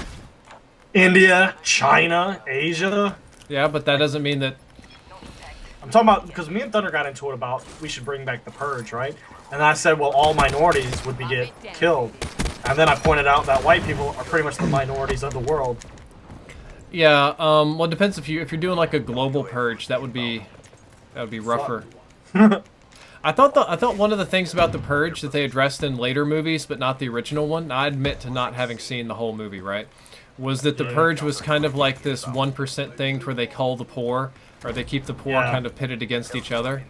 India, China, Asia. Yeah, but that doesn't mean that... I'm talking about, because me and Thunder got into it about we should bring back the Purge, right? And I said, well, all minorities would get killed. And then I pointed out that white people are pretty much the minorities of the world. Yeah, well, it depends if you're doing like a global purge. That would be rougher. I thought one of the things about the Purge that they addressed in later movies, but not the original one. I admit to not having seen the whole movie, right? Was that the Purge was kind of like this 1% thing where they cull the poor, or they keep the poor kind of pitted against each other.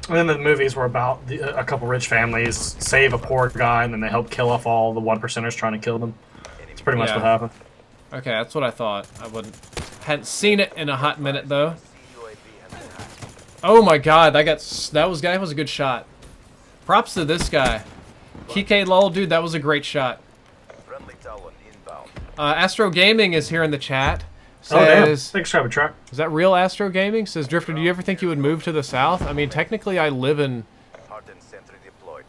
And then the movies were about a couple rich families save a poor guy, and then they help kill off all the 1%ers trying to kill them. It's pretty much what happened. Okay, that's what I thought. Hadn't seen it in a hot minute though. Oh my god, that was a good shot. Props to this guy. KK lol, dude, that was a great shot. Friendly Talon inbound. Astro Gaming is here in the chat. Oh damn! Says, Thanks, Trevor Truck. is that real Astro Gaming? Says Drifter, do you ever think you would move to the south? I mean, technically, I live in Hardened sentry deployed.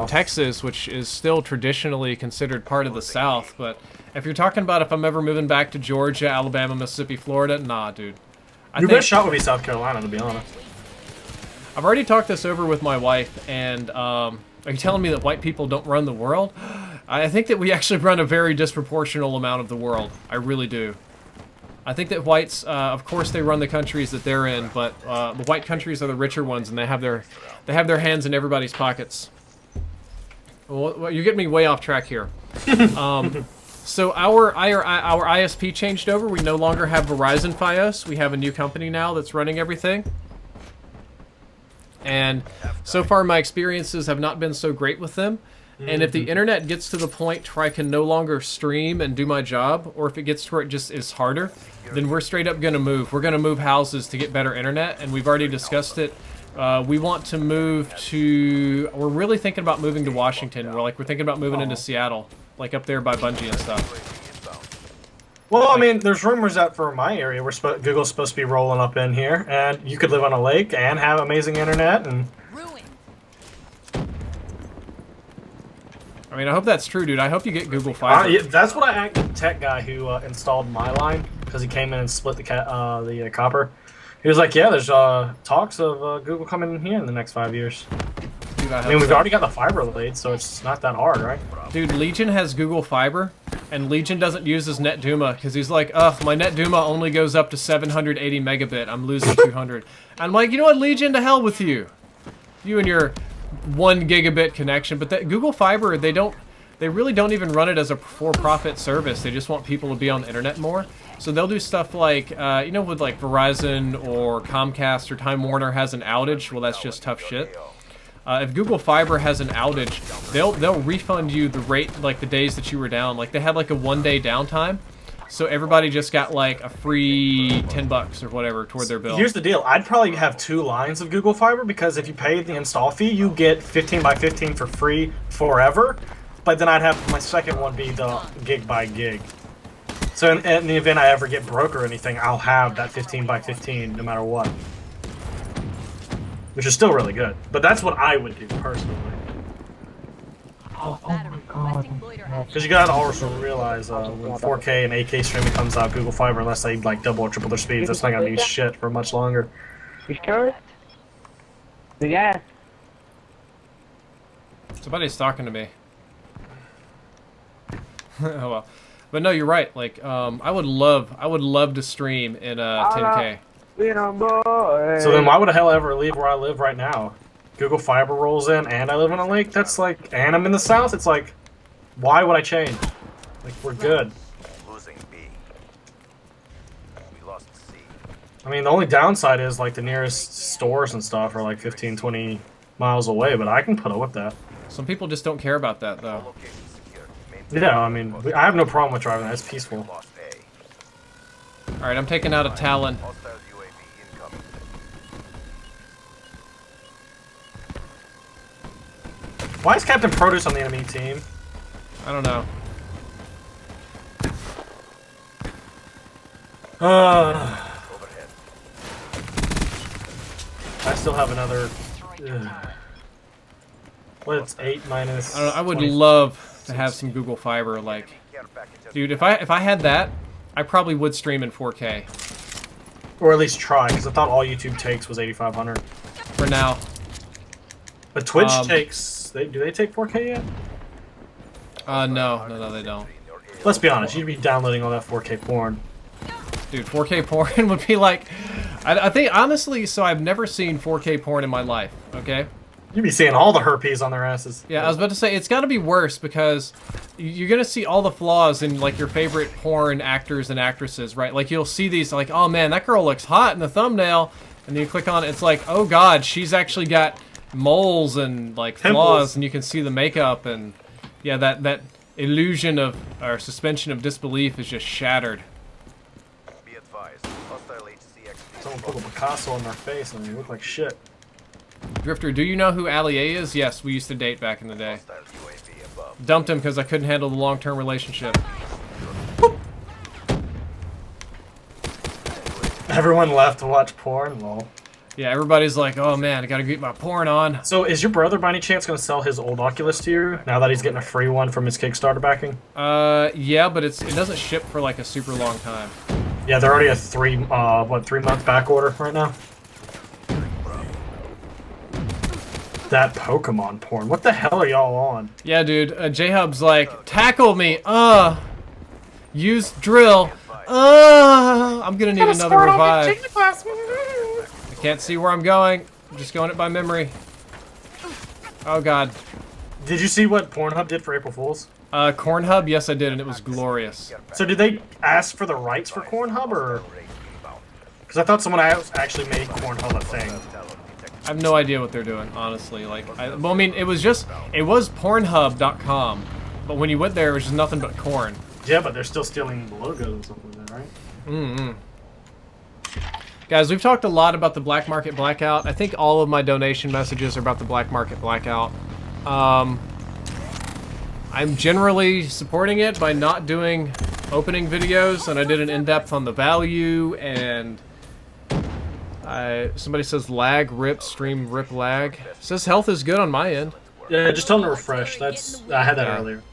Texas, which is still traditionally considered part of the South. But if you're talking about if I'm ever moving back to Georgia, Alabama, Mississippi, Florida, nah, dude. Your best shot would be South Carolina, to be honest. I've already talked this over with my wife, and are you telling me that white people don't run the world? I think that we actually run a very disproportional amount of the world. I really do. I think that whites, of course, they run the countries that they're in, but the white countries are the richer ones, and they have their hands in everybody's pockets. Well, you're getting me way off track here. So our ISP changed over. We no longer have Verizon Fios. We have a new company now that's running everything. And so far, my experiences have not been so great with them. And if the internet gets to the point where I can no longer stream and do my job, or if it gets to where it just is harder, then we're straight up going to move. We're going to move houses to get better internet, and we've already discussed it. We want to move to... We're really thinking about moving to Washington. We're thinking about moving into Seattle, like up there by Bungie and stuff. Well, I mean, there's rumors that for my area, Google's supposed to be rolling up in here, and you could live on a lake and have amazing internet, and... I mean, I hope that's true, dude. I hope you get Google Fiber. Yeah, that's what I asked the tech guy who installed my line, because he came in and split the copper. He was like, yeah, there's talks of Google coming in here in the next 5 years. Dude, I mean, we've already got the fiber laid, so it's not that hard, right? Dude, Legion has Google Fiber, and Legion doesn't use his Netduma, because he's like, ugh, my Netduma only goes up to 780 megabit. I'm losing 200. I'm like, you know what, Legion, to hell with you. You and your 1 gigabit connection. But Google Fiber, they really don't even run it as a for-profit service. They just want people to be on the internet more. So they'll do stuff like, you know, with like Verizon or Comcast or Time Warner has an outage. Well, that's just tough shit. If Google Fiber has an outage, they'll refund you the rate, like the days that you were down. Like they had like a 1-day downtime, so everybody just got like a free $10 or whatever toward their bill. Here's the deal: I'd probably have 2 lines of Google Fiber, because if you pay the install fee, you get 15 by 15 for free forever. But then I'd have my second one be the gig by gig. So in the event I ever get broke or anything, I'll have that 15 by 15 no matter what. Which is still really good. But that's what I would do, personally. Oh my god. Because you gotta also realize when 4K and 8K streaming comes out, Google Fiber, unless they like double or triple their speeds, that's not gonna be shit for much longer. You sure? Yeah. Somebody's talking to me. Oh well. But no, you're right. Like, I would love to stream in 10K. So then why would the hell ever leave where I live right now? Google Fiber rolls in, and I live in a lake. That's like, and I'm in the south. It's like, why would I change? Like, we're good. Losing B. We lost C. I mean, the only downside is like the nearest stores and stuff are like 15, 20 miles away, but I can put up with that. Some people just don't care about that, though. Location secured. Maintain Yeah, I mean, I have no problem with driving that. It's peaceful. lost A. All right, I'm taking out a Talon. Hostile UAV incoming. Why is Captain Produce on the enemy team? I don't know. Overhead. I still have another. What? It's 8 minus. I don't know. I would 20. love to have some Google Fiber. Like, Care package has dude, if I had that, I probably would stream in 4K Or at least try, because I thought all YouTube takes was 8500. for now. But Twitch Um, takes. Do they take 4K yet? No, they don't. in your area. Let's be honest. You'd be downloading all that 4K porn. Dude, 4K porn would be like, I think honestly. So I've never seen 4K porn in my life. Okay. You'd be seeing all the herpes on their asses. Yeah, I was about to say, it's got to be worse because you're going to see all the flaws in, like, your favorite porn actors and actresses, right? Like, you'll see these, like, oh, man, that girl looks hot in the thumbnail. And then you click on it, it's like, oh, God, she's actually got moles and, like, flaws. Pimples. And you can see the makeup. And, yeah, that illusion of, or suspension of disbelief is just shattered. Be advised. Hostile HCXD. Someone put a Picasso on their face and they look like shit. Drifter, do you know who Ali A is? Yes, we used to date back in the day. Hostile UAV above. Dumped him because I couldn't handle the long-term relationship. Everyone left to watch porn. Lol. Yeah, everybody's like, oh, man, I got to get my porn on. So, is your brother by any chance going to sell his old Oculus to you now that he's getting a free one from his Kickstarter backing? Yeah, but it doesn't ship for like a super long time. Yeah, they're already a 3-month back order right now. That Pokemon porn. What the hell are y'all on? Yeah, dude. J-Hub's like, tackle me. Use drill. I'm gonna need another revive. I can't see where I'm going. I'm just going it by memory. Oh god. Did you see what Pornhub did for April Fools? Cornhub, yes I did, and it was glorious. So did they ask for the rights for Cornhub, or? Because I thought someone else actually made Cornhub a thing. I have no idea what they're doing, honestly. Like, well, I mean, it was Pornhub.com, but when you went there, it was just nothing but corn. Yeah, but they're still stealing the logos and stuff like that, right? Mm-hmm. Guys, we've talked a lot about the black market blackout. I think all of my donation messages are about the black market blackout. I'm generally supporting it by not doing opening videos, and I did an in-depth on the value, and somebody says lag, rip, stream, rip, lag. Says health is good on my end. Yeah, just tell them to refresh. I had that earlier.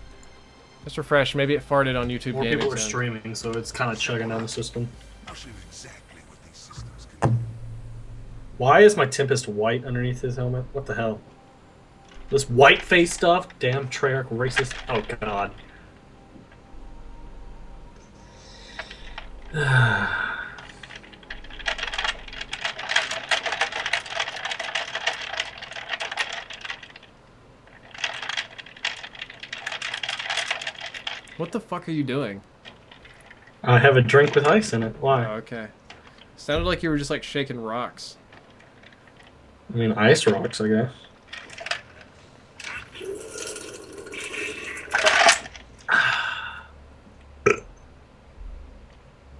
Just refresh. Maybe it farted on YouTube More Gaming. people are streaming, so it's kind of chugging down the system. I'll show you exactly what these systems can do. Why is my Tempest white underneath his helmet? What the hell? This white face stuff? Damn Treyarch racist. Oh god. What the fuck are you doing? I have a drink with ice in it. Why? Oh, okay. Sounded like you were just like shaking rocks. I mean, ice rocks, I guess.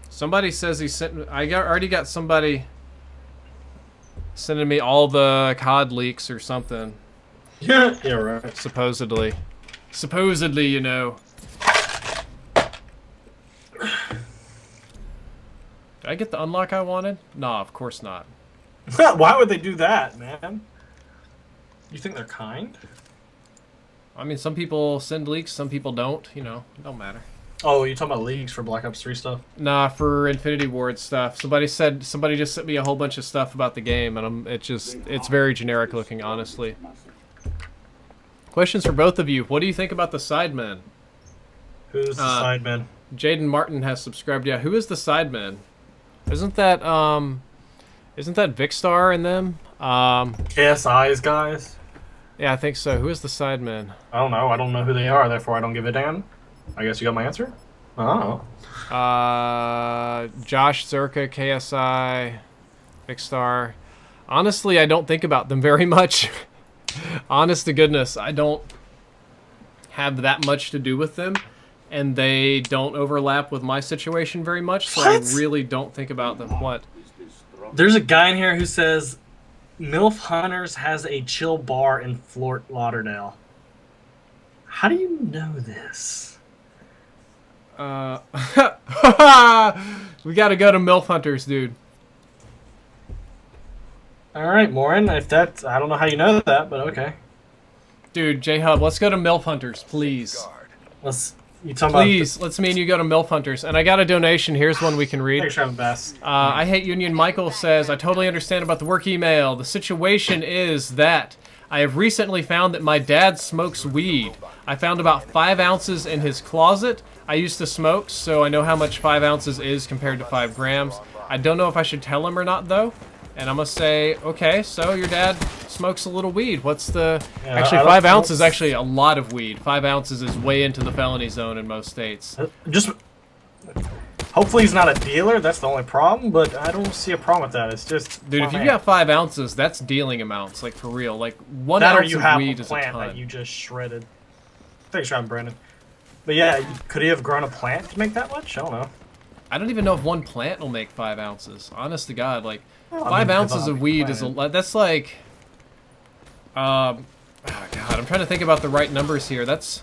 Somebody says he sent. Already got somebody sending me all the COD leaks or something. Yeah, yeah, right. Supposedly, you know. Did I get the unlock I wanted? Nah, of course not. Why would they do that, man? You think they're kind? I mean, some people send leaks, some people don't. You know, it don't matter. Oh, you talking about leagues for Black Ops 3 stuff? Nah, for Infinity Ward stuff. Somebody just sent me a whole bunch of stuff about the game, and it's very generic looking, honestly. Questions for both of you. What do you think about the Sidemen? Who's the sideman? Jaden Martin has subscribed. Yeah, who is the Sidemen? Isn't that Vicstar in them? KSI's guys? Yeah, I think so. Who is the Sidemen? I don't know. I don't know who they are, therefore I don't give a damn. I guess you got my answer? Oh. Josh Zerka, KSI, Vicstar. Honestly, I don't think about them very much. Honest to goodness, I don't have that much to do with them, and they don't overlap with my situation very much, so What? I really don't think about them. What? There's a guy in here who says MILF Hunters has a chill bar in Fort Lauderdale. How do you know this? We gotta go to MILF Hunters, dude. All right, Morin. If that's, I don't know how you know that, but okay. Dude, J-Hub, let's go to MILF Hunters, please. Let's. You talking Please, let's me and you go to MILF Hunters. And I got a donation. Here's one we can read. Thanks, Travis Bass. I Hate Union Michael says, I totally understand about the work email. The situation is that I have recently found that my dad smokes weed. I found about 5 ounces in his closet. I used to smoke, so I know how much 5 ounces is compared to 5 grams. I don't know if I should tell him or not, though. And I'm going to say, okay, so your dad smokes a little weed. What's the... Actually, 5 ounces is actually a lot of weed. 5 ounces is way into the felony zone in most states. Just... Hopefully he's not a dealer, that's the only problem, but I don't see a problem with that. It's just... Dude, if you got 5 ounces, that's dealing amounts, like, for real. Like, 1 that ounce you of have weed a is a plant ton. that you just shredded. Thanks, Ryan Brandon. But yeah, could he have grown a plant to make that much? I don't know. I don't even know if one plant will make 5 ounces. Honest to God, like, Well, 5 ounces of weed planted. is a lot. That's like... oh God, I'm trying to think about the right numbers here. That's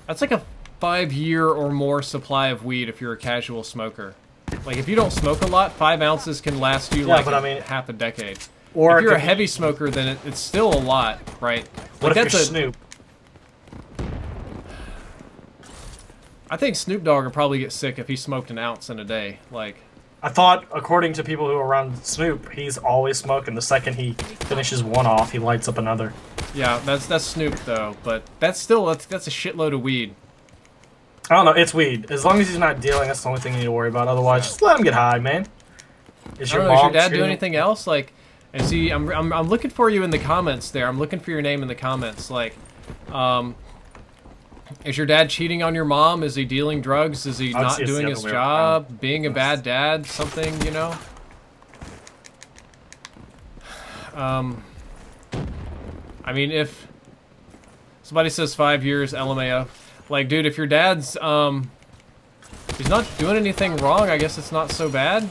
like a 5-year or more supply of weed if you're a casual smoker. Like, if you don't smoke a lot, 5 ounces can last you like half a decade. Or if you're a heavy smoker, then it's still a lot, right? What Like, if you're Snoop? I think Snoop Dogg would probably get sick if he smoked an ounce in a day. Like, I thought, according to people who are around Snoop, he's always smoking. The second he finishes one off, he lights up another. yeah, that's Snoop though, but that's still that's a shitload of weed. I don't know, it's weed. As long as he's not dealing, that's the only thing you need to worry about. Otherwise, just let him get high, man. Is I your don't know, does mom your dad do treating- anything else? Like, and see, I'm looking for you in the comments there. I'm looking for your name in the comments. Like, is your dad cheating on your mom? Is he dealing drugs? Is he I'd not say it's the doing other his way job? around. Being a bad dad? Something, you know? I mean, if somebody says 5 years, LMAO. Like, dude, if your dad's, he's not doing anything wrong, I guess it's not so bad.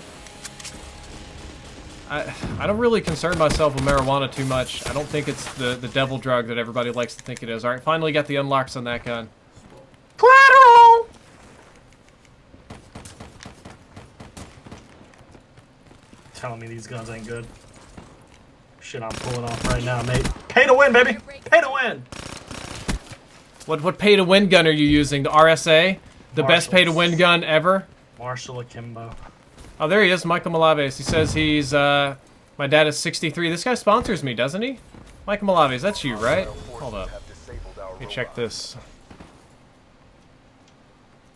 I don't really concern myself with marijuana too much. I don't think it's the devil drug that everybody likes to think it is. Alright, finally got the unlocks on that gun. Collateral! Telling me these guns ain't good. Shit, I'm pulling off right now, mate. Pay to win, baby! Pay to win! What pay-to-win gun are you using? The RSA? The best Marshalls. pay-to-win gun ever? Marshall Akimbo. Oh, there he is, Michael Malaves. He says he's, my dad is 63. This guy sponsors me, doesn't he? Michael Malaves, that's you, right? Hold up. Let me check this.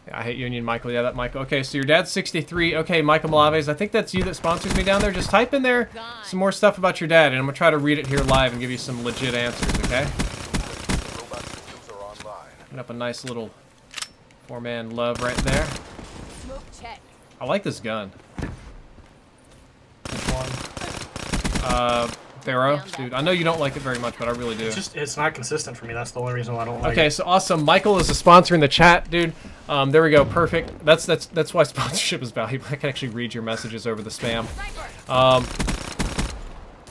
Yeah, I Hate Union Michael. Yeah, that Michael. Okay, so your dad's 63. Okay, Michael Malaves, I think that's you that sponsors me down there. Just type in there some more stuff about your dad, and I'm going to try to read it here live and give you some legit answers, okay? Putting up a nice little 4-man love right there. Smoke check. I like this gun. Which one? Thero, dude. I know you don't like it very much, but I really do. It's not consistent for me. That's the only reason why I don't like Okay, it. so awesome. Michael is a sponsor in the chat, dude. There we go. Perfect. That's why sponsorship is valuable. I can actually read your messages over the spam.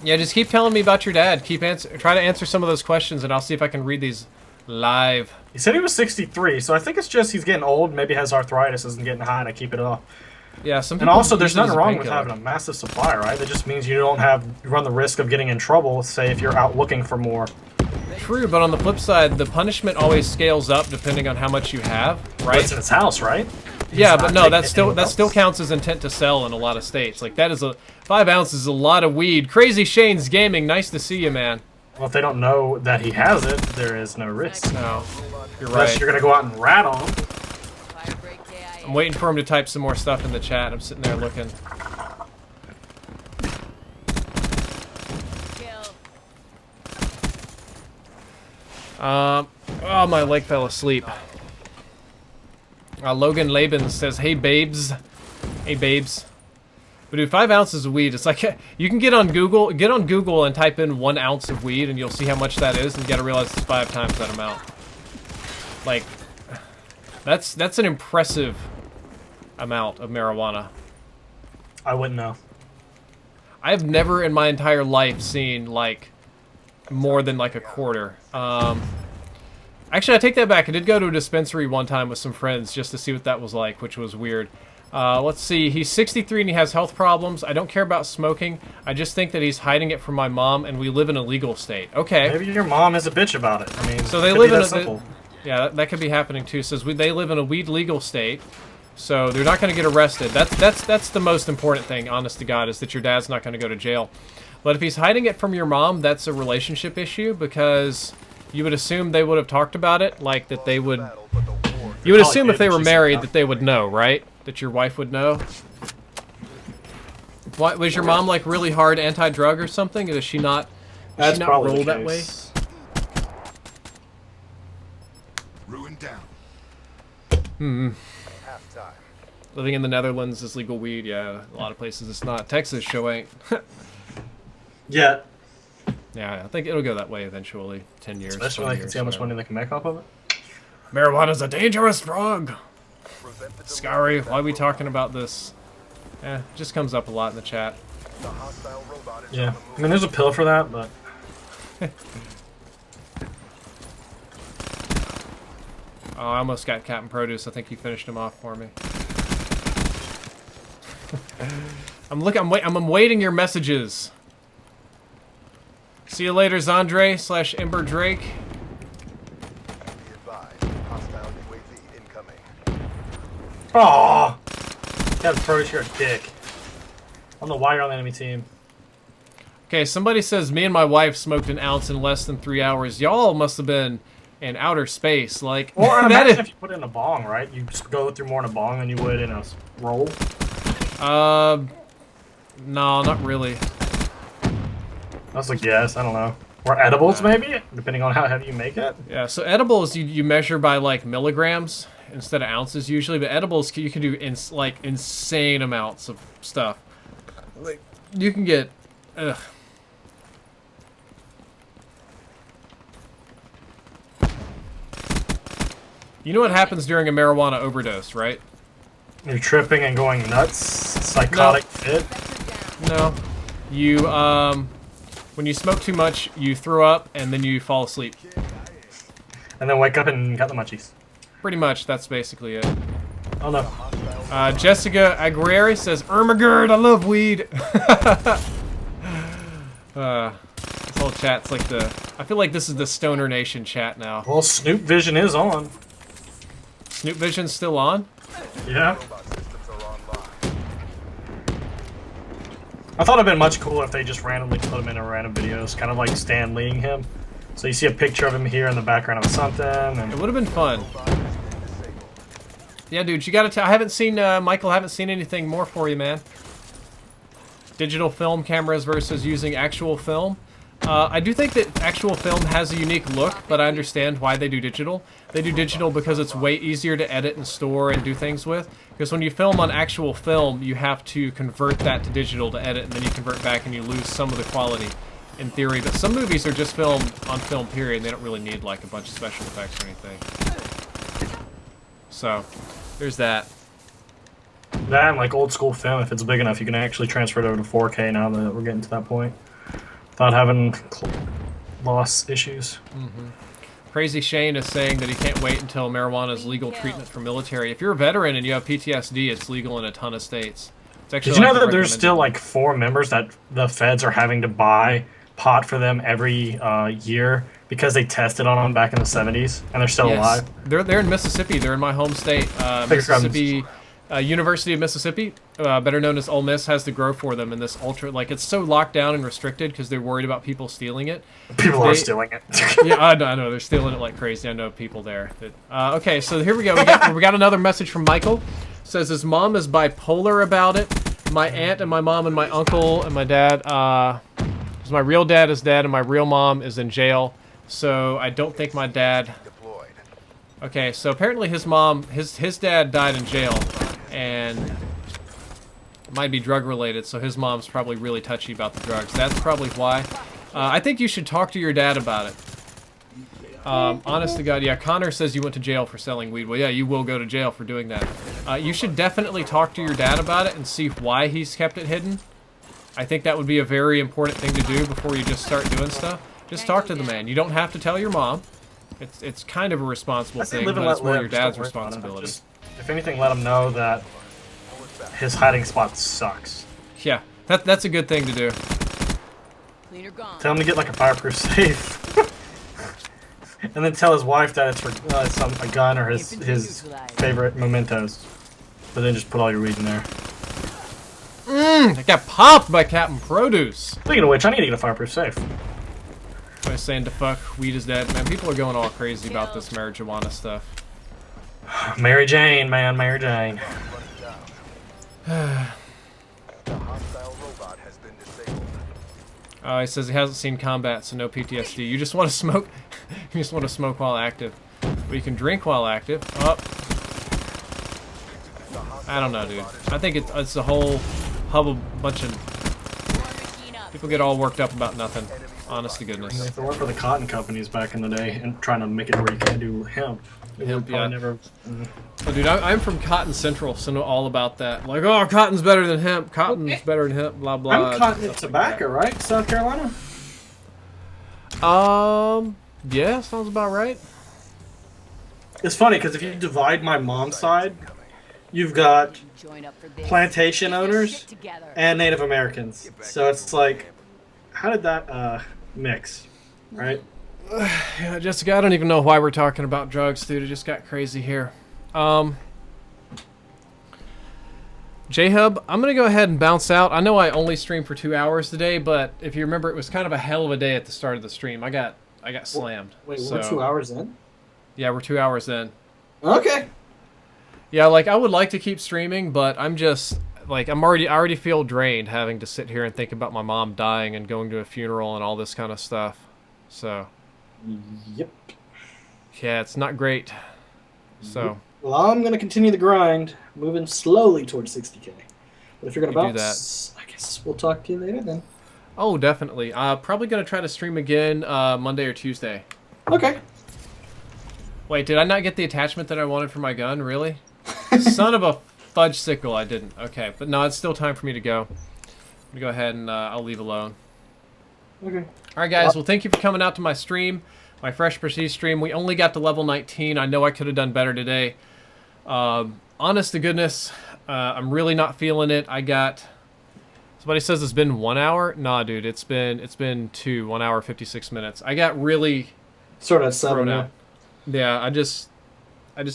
Yeah, just keep telling me about your dad. Try to answer some of those questions, and I'll see if I can read these live. He said he was 63, so I think it's just he's getting old, maybe has arthritis, isn't getting high, and I keep it off. Yeah, some And people also, there's use it as nothing a wrong with painkiller. having a massive supply, right? That just means you run the risk of getting in trouble, say, if you're out looking for more. True, but on the flip side, the punishment always scales up depending on how much you have, right? It's in his house, right? Yeah, He's but not no, taking that still else. counts as intent to sell in a lot of states. Like, that is 5 ounces is a lot of weed. Crazy Shane's Gaming, nice to see you, man. Well, if they don't know that he has it, there is no risk. No, you're Unless right. you're gonna go out and rat on him. Fire break KIA. I'm waiting for him to type some more stuff in the chat. I'm sitting there looking. Kill. Oh, my leg fell asleep. Logan Laban says, "Hey babes, hey babes." But dude, 5 ounces of weed. It's like you can get on Google and type in 1 ounce of weed, and you'll see how much that is, and you gotta realize it's 5 times that amount. Like, that's an impressive amount of marijuana. I wouldn't know. I have never in my entire life seen like more than like a quarter. Actually, I take that back. I did go to a dispensary one time with some friends just to see what that was like, which was weird. Let's see. He's 63 and he has health problems. I don't care about smoking. I just think that he's hiding it from my mom, and we live in a legal state. Okay. Maybe your mom is a bitch about it. I mean, So they could live be in that a... simple. Yeah, that could be happening too. Says they live in a weed legal state, so they're not going to get arrested. That's the most important thing, honest to God, is that your dad's not going to go to jail. But if he's hiding it from your mom, that's a relationship issue, because you would assume they would have talked about it, like that they would... You would assume if they were married that they would know, right? That your wife would know. What, was your mom like really hard anti-drug or something? Does she not? That's she not probably roll the that way? case. Ruin down. Half-time. Living in the Netherlands is legal weed. Yeah, a lot of places it's not. Texas show ain't. Yeah. Yeah, I think it'll go that way eventually. 10 years. Especially 20 when they can years, see how much whatever. money they can make off of it. Marijuana's a dangerous drug. Prevent the Scary, why are we talking about this? It just comes up a lot in the chat. The hostile robot is Yeah. on the I mean, there's a pill for that, but... Oh, I almost got Captain Produce. I think he finished him off for me. I'm awaiting your messages. See you later, Zandre / Ember Drake. Be advised. Hostile UAV incoming. Aww! That approach, you're a dick. I don't know why you're on the enemy team. Okay, somebody says me and my wife smoked an ounce in less than 3 hours. Y'all must have been in outer space. Like, Well, I that imagine is... if you put it in a bong, right? You just go through more in a bong than you would in a roll. No, not really. That's a guess, I don't know. Or edibles, maybe? Depending on how heavy you make it. Yeah, so edibles you measure by like milligrams instead of ounces usually, but edibles you can do like insane amounts of stuff. Like you can get, ugh. You know what happens during a marijuana overdose, right? You're tripping and going nuts. Psychotic fit. No. You when you smoke too much, you throw up and then you fall asleep. And then wake up and got the munchies. Pretty much, that's basically it. Oh no. Jessica Aguirre says, Ermagerd, I love weed. This whole chat's like I feel like this is the Stoner Nation chat now. Well, Snoop Vision is on. Snoop Vision's still on? Yeah. robot systems are online. I thought it'd been much cooler if they just randomly put him in a random videos, kind of like Stan leading him. So you see a picture of him here in the background of something, It and would have been fun. Yeah, dude, you gotta tell. I haven't seen, Michael, I haven't seen anything more for you, man. Digital film cameras versus using actual film. I do think that actual film has a unique look, but I understand why they do digital. They do digital because it's way easier to edit and store and do things with. Because when you film on actual film, you have to convert that to digital to edit, and then you convert back and you lose some of the quality, in theory. But some movies are just filmed on film, period, and they don't really need like a bunch of special effects or anything. So, there's that. that and like old school film, if it's big enough, you can actually transfer it over to 4K now that we're getting to that point. Without having loss issues. Crazy Shane is saying that he can't wait until marijuana is legal treatment for military. If you're a veteran and you have PTSD, it's legal in a ton of states. It's actually Did you know like that there's recommended. still like 4 members that the feds are having to buy pot for them every year because they tested on them back in the 70s and they're still alive? They're in Mississippi. They're in my home state, Mississippi. University of Mississippi, better known as Ole Miss, has to grow for them in this ultra. Like it's so locked down and restricted because they're worried about people stealing it. People are stealing it. Yeah, I know. They're stealing it like crazy. I know people there. That, okay, so here we go. We got another message from Michael. Says his mom is bipolar about it. My aunt and my mom and my uncle and my dad. My real dad is dead and my real mom is in jail. So I don't think my dad. Deployed. Okay, so apparently his mom, his dad died in jail, and it might be drug related. So his mom's probably really touchy about the drugs. That's probably why. I think you should talk to your dad about it. Honest to God, yeah. Connor says you went to jail for selling weed. Well, yeah, you will go to jail for doing that. You should definitely talk to your dad about it and see why he's kept it hidden. I think that would be a very important thing to do before you just start doing stuff. Just talk to the man. You don't have to tell your mom. It's kind of a responsible I say thing, live and but it's let more live. your Just dad's don't worry about it. responsibility. Just, if anything, let him know that his hiding spot sucks. Yeah, that's a good thing to do. Cleaner gone. Tell him to get like a fireproof safe. And then tell his wife that it's for a gun or his favorite mementos. But then just put all your weed in there. I got popped by Captain Produce. Speaking of which, I need to get a fireproof safe. I was saying to fuck, weed is dead. Man, people are going all crazy about this marijuana stuff. Mary Jane, man, Mary Jane. The hostile robot has been disabled. He says he hasn't seen combat, so no PTSD. You just want to smoke. You just want to smoke while active. But you can drink while active. Oh. I don't know, dude. I think it's a whole bunch of people get all worked up about nothing. Honest to goodness. If it weren't for the cotton companies back in the day and trying to make it where you can't do hemp, it would probably never. Oh, dude, I'm from Cotton Central, so know all about that. Like, oh, cotton's better than hemp. Cotton's better than hemp. Blah blah. I'm cotton and tobacco, right? South Carolina. Yeah, sounds about right. It's funny because if you divide my mom's side, you've got Join up for this. plantation Get your owners shit together. and Native Americans. So it's like, how did that mix, right? Yeah, Jessica, I don't even know why we're talking about drugs, dude. It just got crazy here. J-Hub, I'm going to go ahead and bounce out. I know I only streamed for 2 hours today, but if you remember, it was kind of a hell of a day at the start of the stream. I got slammed. Wait, so, we're 2 hours in? Yeah, we're 2 hours in. Okay. Yeah, like, I would like to keep streaming, but I'm just, like, I already feel drained having to sit here and think about my mom dying and going to a funeral and all this kind of stuff. So, Yep. yeah, it's not great. So, Well, I'm going to continue the grind, moving slowly towards 60K. But if you're going to You do bounce, I guess we'll talk to you later then. oh, definitely. Probably going to try to stream again Monday or Tuesday. Okay. Wait, did I not get the attachment that I wanted for my gun? Really? Son of a fudge sickle, I didn't. Okay, but no, it's still time for me to go. I'm going to go ahead and I'll leave alone. Okay. Alright guys, well thank you for coming out to my stream, my Fresh Prestige stream. We only got to level 19. I know I could have done better today. Honest to goodness, I'm really not feeling it. I got... Somebody says it's been 1 hour? Nah, dude, it's been 1 hour, 56 minutes. I got really Sort of 7 thrown now. out. Yeah, I just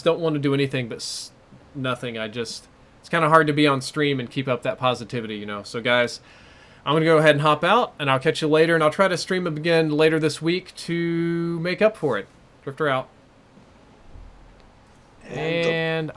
don't want to do anything but nothing. It's kind of hard to be on stream and keep up that positivity, you know. So guys, I'm going to go ahead and hop out, and I'll catch you later, and I'll try to stream again later this week to make up for it. Drifter out. And